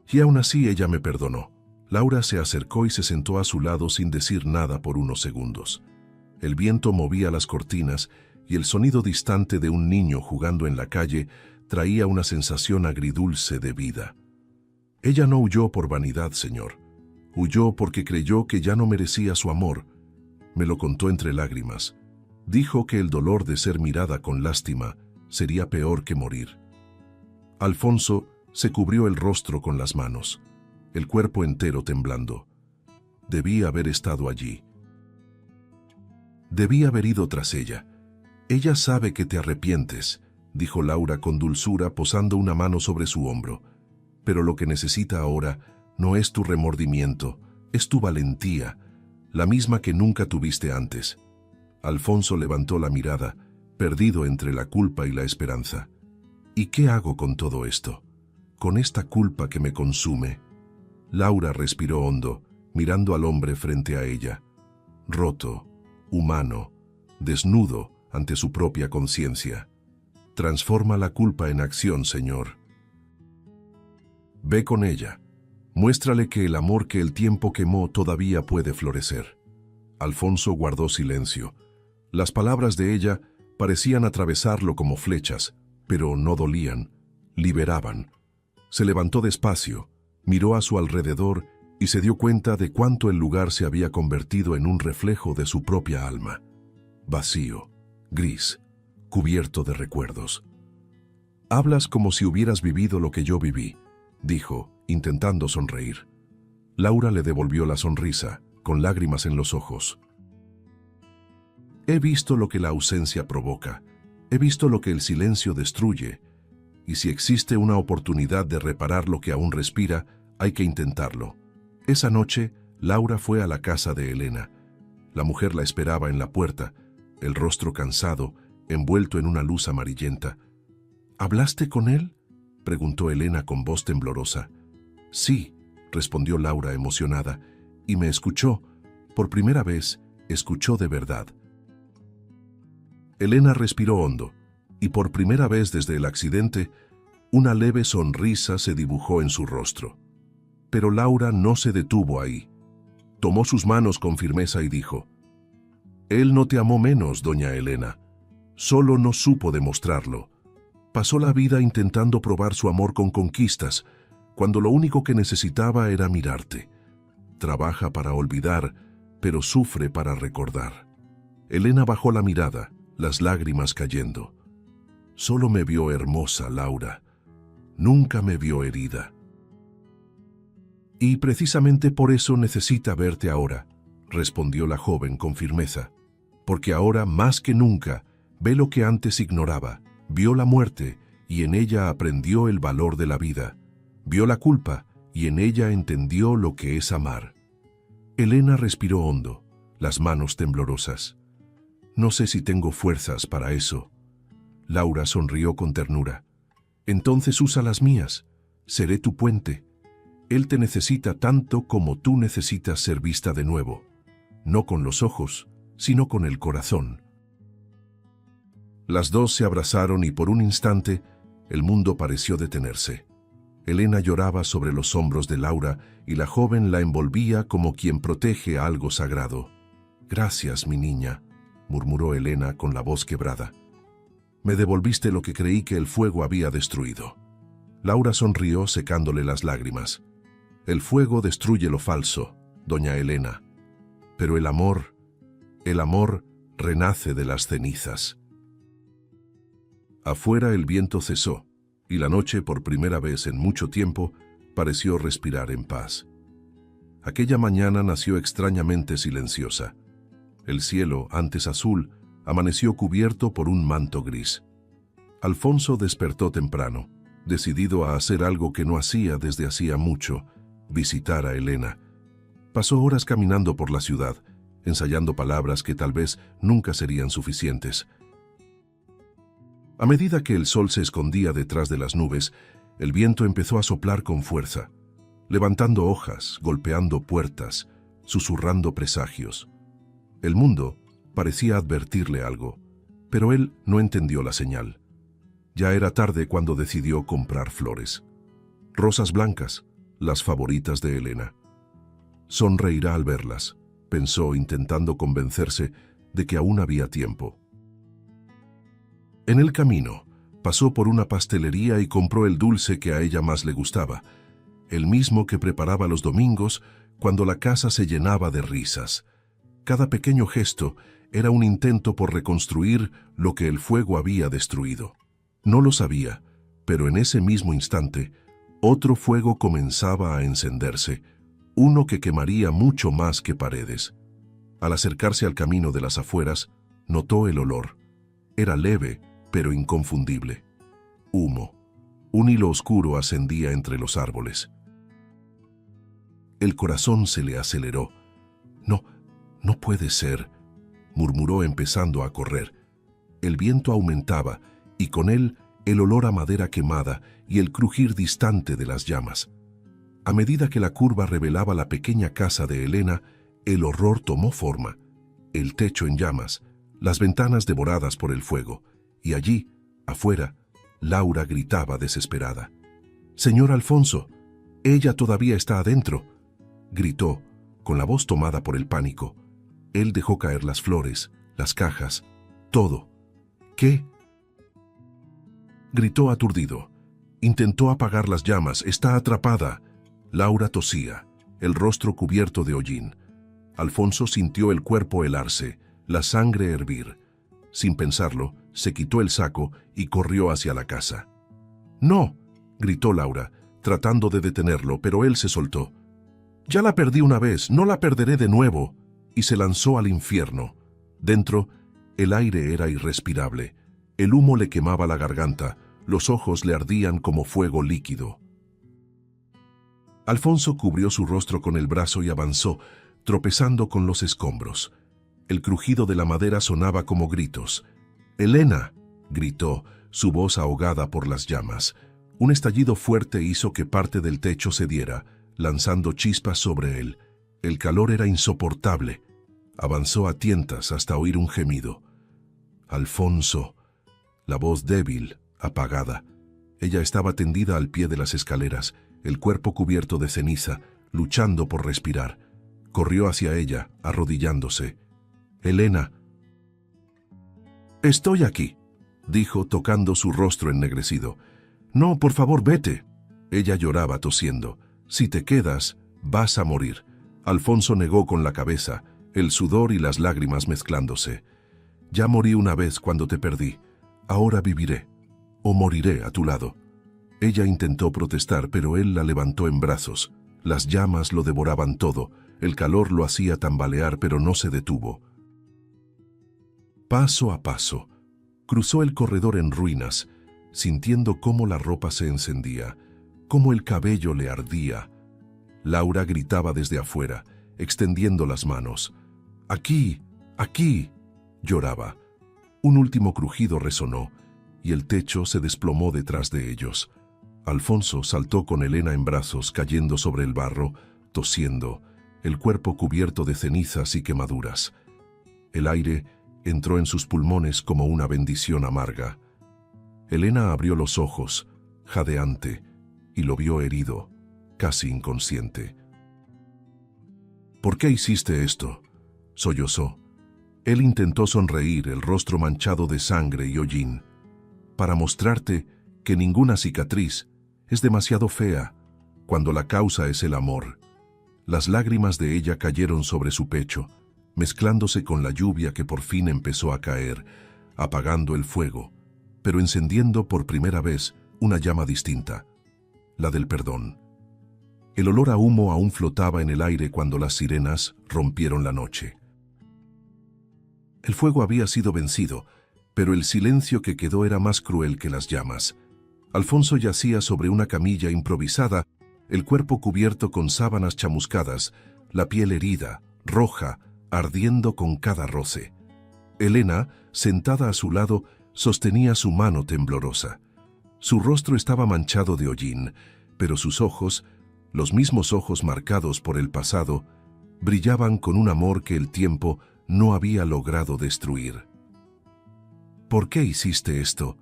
Y aún así ella me perdonó. Laura se acercó y se sentó a su lado sin decir nada por unos segundos. El viento movía las cortinas y el sonido distante de un niño jugando en la calle traía una sensación agridulce de vida. «Ella no huyó por vanidad, señor. Huyó porque creyó que ya no merecía su amor». Me lo contó entre lágrimas. Dijo que el dolor de ser mirada con lástima sería peor que morir. Alfonso se cubrió el rostro con las manos, el cuerpo entero temblando. Debí haber estado allí. Debí haber ido tras ella. «Ella sabe que te arrepientes», dijo Laura con dulzura, posando una mano sobre su hombro. «Pero lo que necesita ahora no es tu remordimiento, es tu valentía, la misma que nunca tuviste antes». Alfonso levantó la mirada, perdido entre la culpa y la esperanza. «¿Y qué hago con todo esto? Con esta culpa que me consume». Laura respiró hondo, mirando al hombre frente a ella. Roto, humano, desnudo ante su propia conciencia. «Transforma la culpa en acción, señor. Ve con ella. Muéstrale que el amor que el tiempo quemó todavía puede florecer». Alfonso guardó silencio. Las palabras de ella parecían atravesarlo como flechas, pero no dolían, liberaban. Se levantó despacio, miró a su alrededor y se dio cuenta de cuánto el lugar se había convertido en un reflejo de su propia alma. Vacío, gris, cubierto de recuerdos. «Hablas como si hubieras vivido lo que yo viví», dijo, intentando sonreír. Laura le devolvió la sonrisa, con lágrimas en los ojos. «He visto lo que la ausencia provoca, he visto lo que el silencio destruye, y si existe una oportunidad de reparar lo que aún respira, hay que intentarlo». Esa noche, Laura fue a la casa de Elena. La mujer la esperaba en la puerta, el rostro cansado, envuelto en una luz amarillenta. «¿Hablaste con él?», preguntó Elena con voz temblorosa. «Sí», respondió Laura emocionada, «y me escuchó. Por primera vez, escuchó de verdad». Elena respiró hondo, y por primera vez desde el accidente, una leve sonrisa se dibujó en su rostro. Pero Laura no se detuvo ahí. Tomó sus manos con firmeza y dijo: «Él no te amó menos, doña Elena. Solo no supo demostrarlo. Pasó la vida intentando probar su amor con conquistas, cuando lo único que necesitaba era mirarte. Trabaja para olvidar, pero sufre para recordar». Elena bajó la mirada, las lágrimas cayendo. «Solo me vio hermosa, Laura. Nunca me vio herida. Y precisamente por eso necesita verte ahora», respondió la joven con firmeza. «Porque ahora, más que nunca, ve lo que antes ignoraba. Vio la muerte y en ella aprendió el valor de la vida. Vio la culpa y en ella entendió lo que es amar». Elena respiró hondo, las manos temblorosas. «No sé si tengo fuerzas para eso». Laura sonrió con ternura. «Entonces usa las mías. Seré tu puente. Él te necesita tanto como tú necesitas ser vista de nuevo. no con los ojos, sino con el corazón. Las dos se abrazaron y por un instante el mundo pareció detenerse. Elena lloraba sobre los hombros de Laura y la joven la envolvía como quien protege algo sagrado. «Gracias, mi niña», murmuró Elena con la voz quebrada. «Me devolviste lo que creí que el fuego había destruido». Laura sonrió secándole las lágrimas. «El fuego destruye lo falso, doña Elena. Pero el amor renace de las cenizas». Afuera el viento cesó, y la noche, por primera vez en mucho tiempo, pareció respirar en paz. Aquella mañana nació extrañamente silenciosa. El cielo, antes azul, amaneció cubierto por un manto gris. Alfonso despertó temprano, decidido a hacer algo que no hacía desde hacía mucho, visitar a Elena. Pasó horas caminando por la ciudad, ensayando palabras que tal vez nunca serían suficientes. A medida que el sol se escondía detrás de las nubes, el viento empezó a soplar con fuerza, levantando hojas, golpeando puertas, susurrando presagios. El mundo parecía advertirle algo, pero él no entendió la señal. Ya era tarde cuando decidió comprar flores. Rosas blancas, las favoritas de Elena. Sonreirá al verlas, pensó intentando convencerse de que aún había tiempo. En el camino, pasó por una pastelería y compró el dulce que a ella más le gustaba, el mismo que preparaba los domingos cuando la casa se llenaba de risas. Cada pequeño gesto era un intento por reconstruir lo que el fuego había destruido. No lo sabía, pero en ese mismo instante, otro fuego comenzaba a encenderse, uno que quemaría mucho más que paredes. Al acercarse al camino de las afueras, notó el olor. Era leve, pero inconfundible. Humo. Un hilo oscuro ascendía entre los árboles. El corazón se le aceleró. No puede ser, murmuró empezando a correr. El viento aumentaba, y con él el olor a madera quemada y el crujir distante de las llamas. A medida que la curva revelaba la pequeña casa de Elena, el horror tomó forma. El techo en llamas, las ventanas devoradas por el fuego, y allí, afuera, Laura gritaba desesperada. «Señor Alfonso, ella todavía está adentro», gritó, con la voz tomada por el pánico. Él dejó caer las flores, las cajas, todo. «¿Qué?», gritó aturdido. Intentó apagar las llamas. «Está atrapada». Laura tosía, el rostro cubierto de hollín. Alfonso sintió el cuerpo helarse, la sangre hervir. Sin pensarlo, se quitó el saco y corrió hacia la casa. «No», gritó Laura, tratando de detenerlo, pero él se soltó. «Ya la perdí una vez, no la perderé de nuevo», y se lanzó al infierno. Dentro, el aire era irrespirable. El humo le quemaba la garganta, los ojos le ardían como fuego líquido. Alfonso cubrió su rostro con el brazo y avanzó, tropezando con los escombros. El crujido de la madera sonaba como gritos. «¡Elena!», gritó, su voz ahogada por las llamas. Un estallido fuerte hizo que parte del techo cediera, lanzando chispas sobre él. El calor era insoportable. Avanzó a tientas hasta oír un gemido. «Alfonso», la voz débil, apagada. Ella estaba tendida al pie de las escaleras, el cuerpo cubierto de ceniza, luchando por respirar. Corrió hacia ella, arrodillándose. «Elena». «Estoy aquí», dijo, tocando su rostro ennegrecido. «No, por favor, vete». Ella lloraba tosiendo. «Si te quedas, vas a morir». Alfonso negó con la cabeza, el sudor y las lágrimas mezclándose. «Ya morí una vez cuando te perdí. Ahora viviré, o moriré a tu lado». Ella intentó protestar, pero él la levantó en brazos. Las llamas lo devoraban todo, el calor lo hacía tambalear, pero no se detuvo. Paso a paso, cruzó el corredor en ruinas, sintiendo cómo la ropa se encendía, cómo el cabello le ardía. Laura gritaba desde afuera, extendiendo las manos. «¡Aquí! ¡Aquí!», lloraba. Un último crujido resonó, y el techo se desplomó detrás de ellos. Alfonso saltó con Elena en brazos, cayendo sobre el barro, tosiendo. el cuerpo cubierto de cenizas y quemaduras. El aire entró en sus pulmones como una bendición amarga. Elena abrió los ojos, jadeante, y lo vio herido, casi inconsciente. «¿Por qué hiciste esto?», sollozó. Él intentó sonreír, el rostro manchado de sangre y hollín. «Para mostrarte que ninguna cicatriz es demasiado fea cuando la causa es el amor». Las lágrimas de ella cayeron sobre su pecho, mezclándose con la lluvia que por fin empezó a caer, apagando el fuego, pero encendiendo por primera vez una llama distinta, la del perdón. El olor a humo aún flotaba en el aire cuando las sirenas rompieron la noche. El fuego había sido vencido, pero el silencio que quedó era más cruel que las llamas. Alfonso yacía sobre una camilla improvisada, el cuerpo cubierto con sábanas chamuscadas, la piel herida, roja, ardiendo con cada roce. Elena, sentada a su lado, sostenía su mano temblorosa. Su rostro estaba manchado de hollín, pero sus ojos, los mismos ojos marcados por el pasado, brillaban con un amor que el tiempo no había logrado destruir. «¿Por qué hiciste esto?»,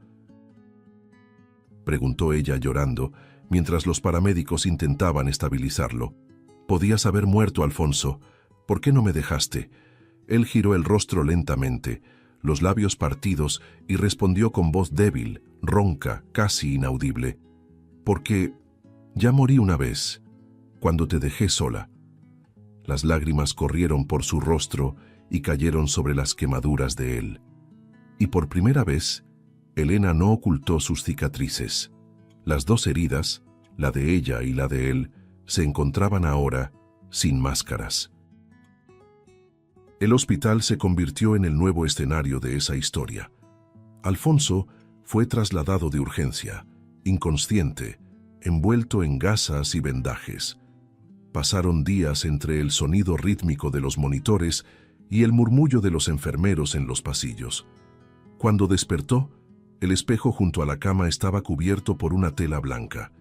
preguntó ella llorando, mientras los paramédicos intentaban estabilizarlo. «Podías haber muerto, Alfonso. ¿Por qué no me dejaste?». Él giró el rostro lentamente, los labios partidos, y respondió con voz débil, ronca, casi inaudible. «Porque ya morí una vez, cuando te dejé sola». Las lágrimas corrieron por su rostro y cayeron sobre las quemaduras de él. Y por primera vez, Elena no ocultó sus cicatrices. Las dos heridas, la de ella y la de él, se encontraban ahora sin máscaras. El hospital se convirtió en el nuevo escenario de esa historia. Alfonso fue trasladado de urgencia, inconsciente, envuelto en gasas y vendajes. Pasaron días entre el sonido rítmico de los monitores y el murmullo de los enfermeros en los pasillos. Cuando despertó, el espejo junto a la cama estaba cubierto por una tela blanca.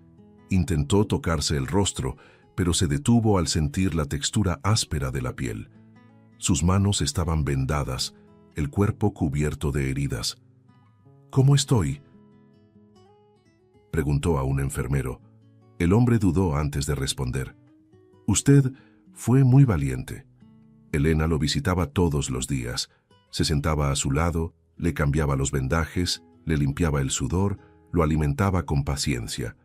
Intentó tocarse el rostro, pero se detuvo al sentir la textura áspera de la piel. Sus manos estaban vendadas, el cuerpo cubierto de heridas. «¿Cómo estoy?», preguntó a un enfermero. El hombre dudó antes de responder. «Usted fue muy valiente». Elena lo visitaba todos los días. Se sentaba a su lado, le cambiaba los vendajes, le limpiaba el sudor, lo alimentaba con paciencia.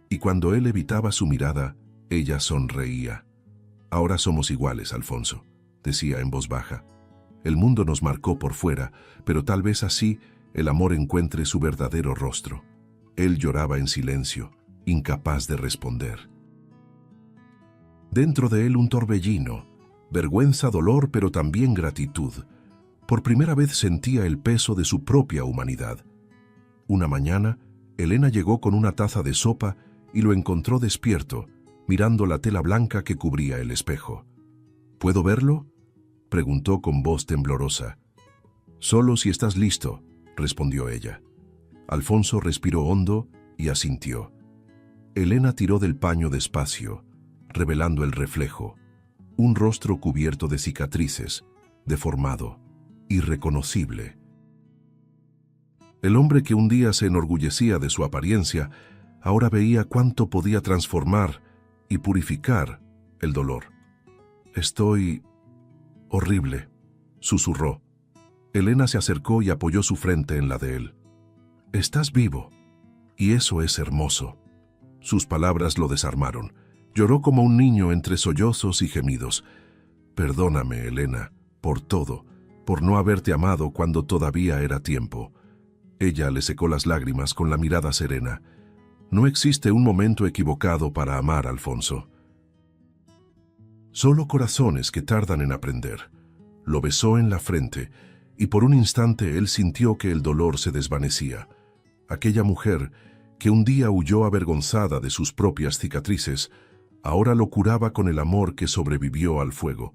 Y cuando él evitaba su mirada, ella sonreía. «Ahora somos iguales, Alfonso», decía en voz baja. «El mundo nos marcó por fuera, pero tal vez así el amor encuentre su verdadero rostro». Él lloraba en silencio, incapaz de responder. Dentro de él un torbellino, vergüenza, dolor, pero también gratitud. Por primera vez sentía el peso de su propia humanidad. Una mañana, Elena llegó con una taza de sopa y lo encontró despierto, mirando la tela blanca que cubría el espejo. «¿Puedo verlo?», preguntó con voz temblorosa. «Solo si estás listo», respondió ella. Alfonso respiró hondo y asintió. Elena tiró del paño despacio, revelando el reflejo, un rostro cubierto de cicatrices, deformado, irreconocible. El hombre que un día se enorgullecía de su apariencia, ahora veía cuánto podía transformar y purificar el dolor. «Estoy horrible», susurró. Elena se acercó y apoyó su frente en la de él. «Estás vivo, y eso es hermoso». Sus palabras lo desarmaron. Lloró como un niño entre sollozos y gemidos. «Perdóname, Elena, por todo, por no haberte amado cuando todavía era tiempo». Ella le secó las lágrimas con la mirada serena. «No existe un momento equivocado para amar, Alfonso. Solo corazones que tardan en aprender». Lo besó en la frente, y por un instante él sintió que el dolor se desvanecía. Aquella mujer, que un día huyó avergonzada de sus propias cicatrices, ahora lo curaba con el amor que sobrevivió al fuego.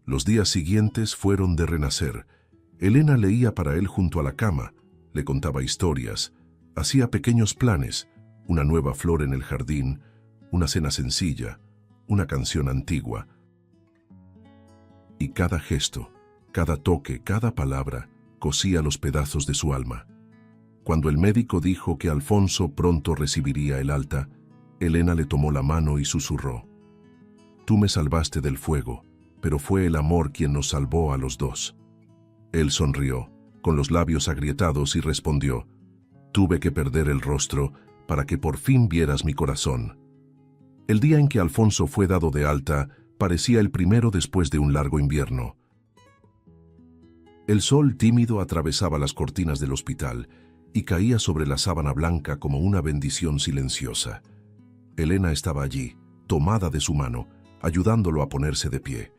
Los días siguientes fueron de renacer. Elena leía para él junto a la cama, le contaba historias, hacía pequeños planes, una nueva flor en el jardín, una cena sencilla, una canción antigua. y cada gesto, cada toque, cada palabra, cosía los pedazos de su alma. Cuando el médico dijo que Alfonso pronto recibiría el alta, Elena le tomó la mano y susurró: «Tú me salvaste del fuego, pero fue el amor quien nos salvó a los dos». Él sonrió, con los labios agrietados, y respondió: «Tuve que perder el rostro para que por fin vieras mi corazón». El día en que Alfonso fue dado de alta parecía el primero después de un largo invierno. El sol tímido atravesaba las cortinas del hospital y caía sobre la sábana blanca como una bendición silenciosa. Elena estaba allí, tomada de su mano, ayudándolo a ponerse de pie.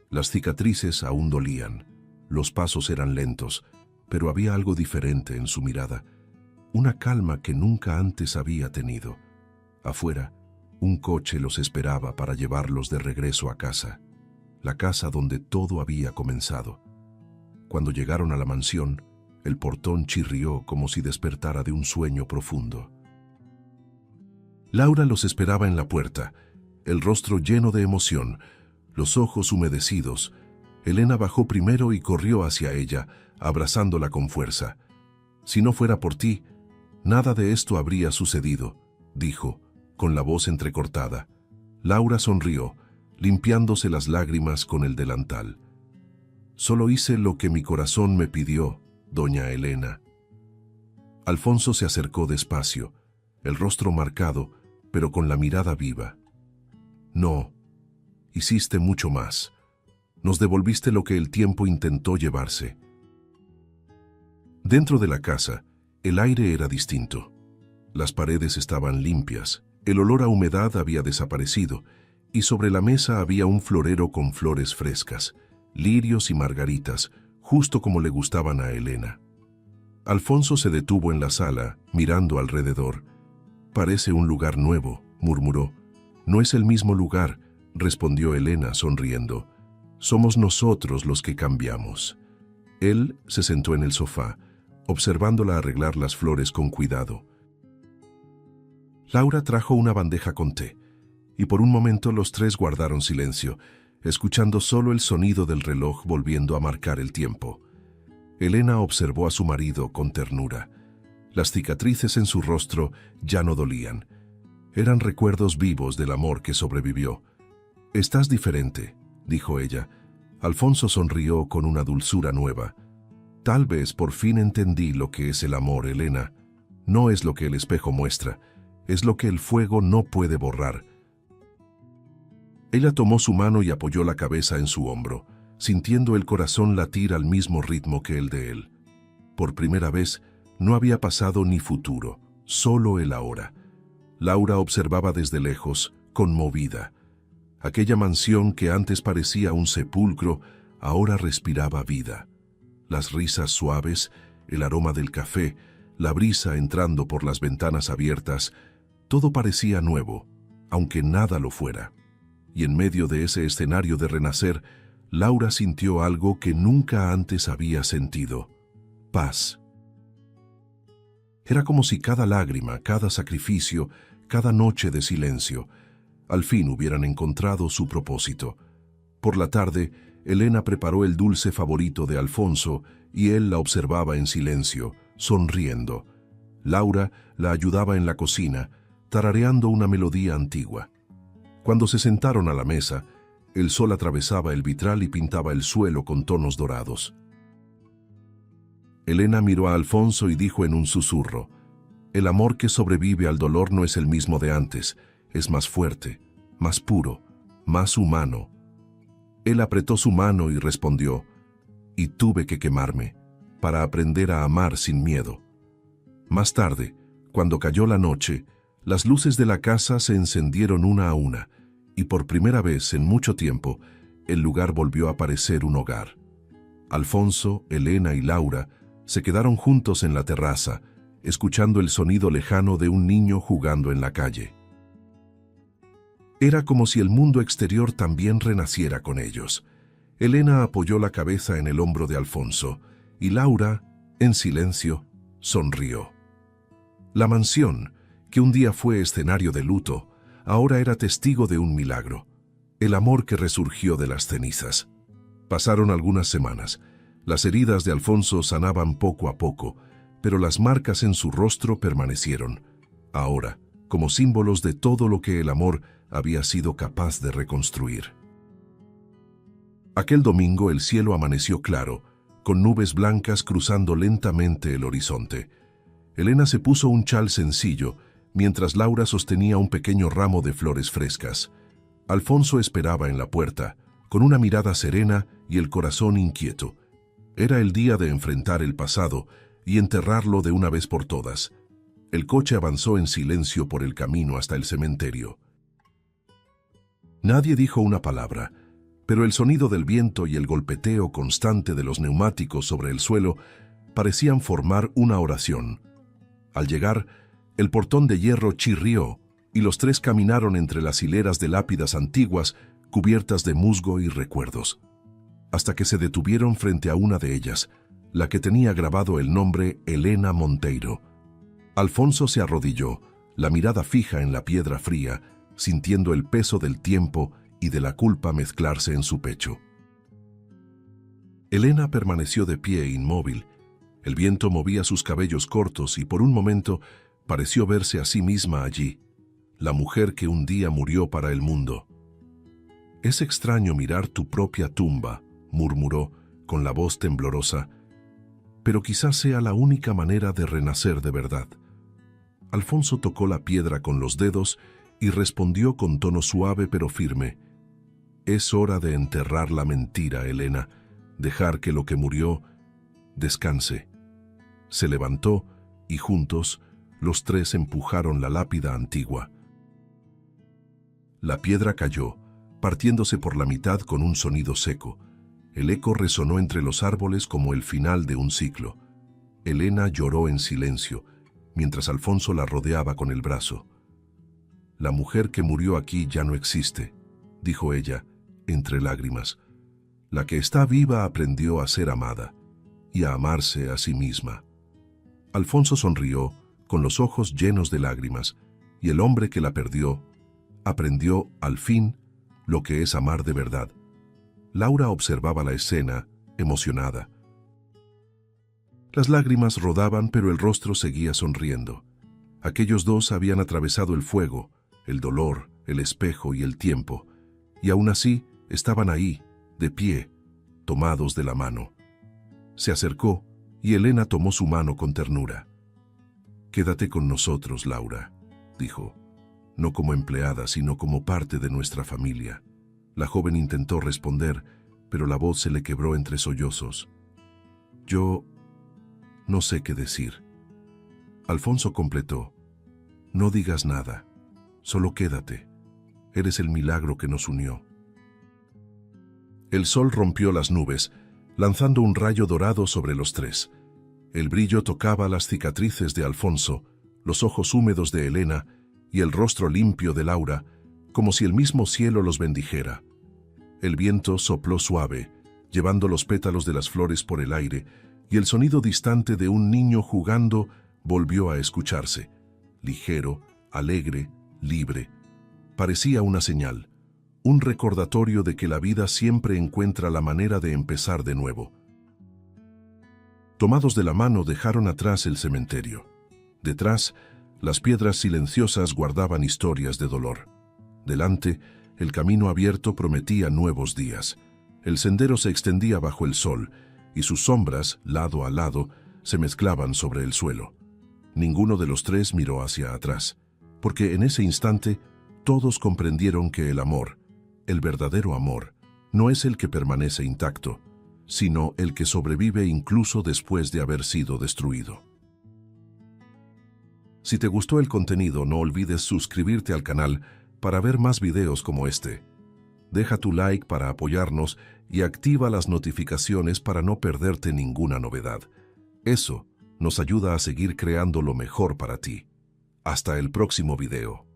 Las cicatrices aún dolían, los pasos eran lentos, pero había algo diferente en su mirada, una calma que nunca antes había tenido. Afuera, un coche los esperaba para llevarlos de regreso a casa, la casa donde todo había comenzado. Cuando llegaron a la mansión, el portón chirrió como si despertara de un sueño profundo. Laura los esperaba en la puerta, el rostro lleno de emoción, los ojos humedecidos. Elena bajó primero y corrió hacia ella, abrazándola con fuerza. «Si no fuera por ti, nada de esto habría sucedido», dijo, con la voz entrecortada. Laura sonrió, limpiándose las lágrimas con el delantal. «Solo hice lo que mi corazón me pidió, doña Elena». Alfonso se acercó despacio, el rostro marcado, pero con la mirada viva. «No, hiciste mucho más. Nos devolviste lo que el tiempo intentó llevarse». Dentro de la casa, el aire era distinto. Las paredes estaban limpias, el olor a humedad había desaparecido, y sobre la mesa había un florero con flores frescas, lirios y margaritas, justo como le gustaban a Elena. Alfonso se detuvo en la sala, mirando alrededor. «Parece un lugar nuevo», murmuró. «No es el mismo lugar», respondió Elena sonriendo. «Somos nosotros los que cambiamos». Él se sentó en el sofá, observándola arreglar las flores con cuidado. Laura trajo una bandeja con té, y por un momento los tres guardaron silencio, escuchando solo el sonido del reloj volviendo a marcar el tiempo. Elena observó a su marido con ternura. Las cicatrices en su rostro ya no dolían. Eran recuerdos vivos del amor que sobrevivió. «Estás diferente», dijo ella. Alfonso sonrió con una dulzura nueva. «Tal vez por fin entendí lo que es el amor, Elena. No es lo que el espejo muestra, es lo que el fuego no puede borrar». Ella tomó su mano y apoyó la cabeza en su hombro, sintiendo el corazón latir al mismo ritmo que el de él. Por primera vez, no había pasado ni futuro, solo el ahora. Laura observaba desde lejos, conmovida. Aquella mansión que antes parecía un sepulcro, ahora respiraba vida. Las risas suaves, el aroma del café, la brisa entrando por las ventanas abiertas, todo parecía nuevo, aunque nada lo fuera. Y en medio de ese escenario de renacer, Laura sintió algo que nunca antes había sentido: paz. Era como si cada lágrima, cada sacrificio, cada noche de silencio, al fin hubieran encontrado su propósito. Por la tarde, Elena preparó el dulce favorito de Alfonso y él la observaba en silencio, sonriendo. Laura la ayudaba en la cocina, tarareando una melodía antigua. Cuando se sentaron a la mesa, el sol atravesaba el vitral y pintaba el suelo con tonos dorados. Elena miró a Alfonso y dijo en un susurro: «El amor que sobrevive al dolor no es el mismo de antes, es más fuerte, más puro, más humano». Él apretó su mano y respondió: «Y tuve que quemarme, para aprender a amar sin miedo». Más tarde, cuando cayó la noche, las luces de la casa se encendieron una a una, y por primera vez en mucho tiempo, el lugar volvió a parecer un hogar. Alfonso, Elena y Laura se quedaron juntos en la terraza, escuchando el sonido lejano de un niño jugando en la calle. Era como si el mundo exterior también renaciera con ellos. Elena apoyó la cabeza en el hombro de Alfonso, y Laura, en silencio, sonrió. La mansión, que un día fue escenario de luto, ahora era testigo de un milagro: el amor que resurgió de las cenizas. Pasaron algunas semanas. Las heridas de Alfonso sanaban poco a poco, pero las marcas en su rostro permanecieron, ahora, como símbolos de todo lo que el amor había sido capaz de reconstruir. Aquel domingo el cielo amaneció claro, con nubes blancas cruzando lentamente el horizonte. Elena se puso un chal sencillo, mientras Laura sostenía un pequeño ramo de flores frescas. Alfonso esperaba en la puerta, con una mirada serena y el corazón inquieto. Era el día de enfrentar el pasado y enterrarlo de una vez por todas. El coche avanzó en silencio por el camino hasta el cementerio. Nadie dijo una palabra, pero el sonido del viento y el golpeteo constante de los neumáticos sobre el suelo parecían formar una oración. Al llegar, el portón de hierro chirrió y los tres caminaron entre las hileras de lápidas antiguas cubiertas de musgo y recuerdos, hasta que se detuvieron frente a una de ellas, la que tenía grabado el nombre Elena Monteiro. Alfonso se arrodilló, la mirada fija en la piedra fría, sintiendo el peso del tiempo y de la culpa mezclarse en su pecho. Elena permaneció de pie inmóvil. El viento movía sus cabellos cortos y por un momento pareció verse a sí misma allí, la mujer que un día murió para el mundo. «Es extraño mirar tu propia tumba», murmuró con la voz temblorosa, «pero quizás sea la única manera de renacer de verdad». Alfonso tocó la piedra con los dedos y respondió con tono suave pero firme: «Es hora de enterrar la mentira, Elena, dejar que lo que murió descanse». Se levantó y juntos los tres empujaron la lápida antigua. La piedra cayó, partiéndose por la mitad con un sonido seco. El eco resonó entre los árboles como el final de un ciclo. Elena lloró en silencio, mientras Alfonso la rodeaba con el brazo. «La mujer que murió aquí ya no existe», dijo ella, entre lágrimas. «La que está viva aprendió a ser amada y a amarse a sí misma». Alfonso sonrió, con los ojos llenos de lágrimas, y el hombre que la perdió aprendió, al fin, lo que es amar de verdad. Laura observaba la escena, emocionada. Las lágrimas rodaban, pero el rostro seguía sonriendo. Aquellos dos habían atravesado el fuego, el dolor, el espejo y el tiempo, y aún así estaban ahí, de pie, tomados de la mano. Se acercó, y Elena tomó su mano con ternura. «Quédate con nosotros, Laura», dijo, «no como empleada, sino como parte de nuestra familia». La joven intentó responder, pero la voz se le quebró entre sollozos. «Yo no sé qué decir». Alfonso completó: «No digas nada, solo quédate. Eres el milagro que nos unió». El sol rompió las nubes, lanzando un rayo dorado sobre los tres. El brillo tocaba las cicatrices de Alfonso, los ojos húmedos de Elena y el rostro limpio de Laura, como si el mismo cielo los bendijera. El viento sopló suave, llevando los pétalos de las flores por el aire, y el sonido distante de un niño jugando volvió a escucharse. Ligero, alegre, libre. Parecía una señal, un recordatorio de que la vida siempre encuentra la manera de empezar de nuevo. Tomados de la mano dejaron atrás el cementerio. Detrás, las piedras silenciosas guardaban historias de dolor. Delante, el camino abierto prometía nuevos días. El sendero se extendía bajo el sol, y sus sombras, lado a lado, se mezclaban sobre el suelo. Ninguno de los tres miró hacia atrás, porque en ese instante todos comprendieron que el amor, el verdadero amor, no es el que permanece intacto, sino el que sobrevive incluso después de haber sido destruido. Si te gustó el contenido, no olvides suscribirte al canal para ver más videos como este. Deja tu like para apoyarnos y activa las notificaciones para no perderte ninguna novedad. Eso nos ayuda a seguir creando lo mejor para ti. Hasta el próximo video.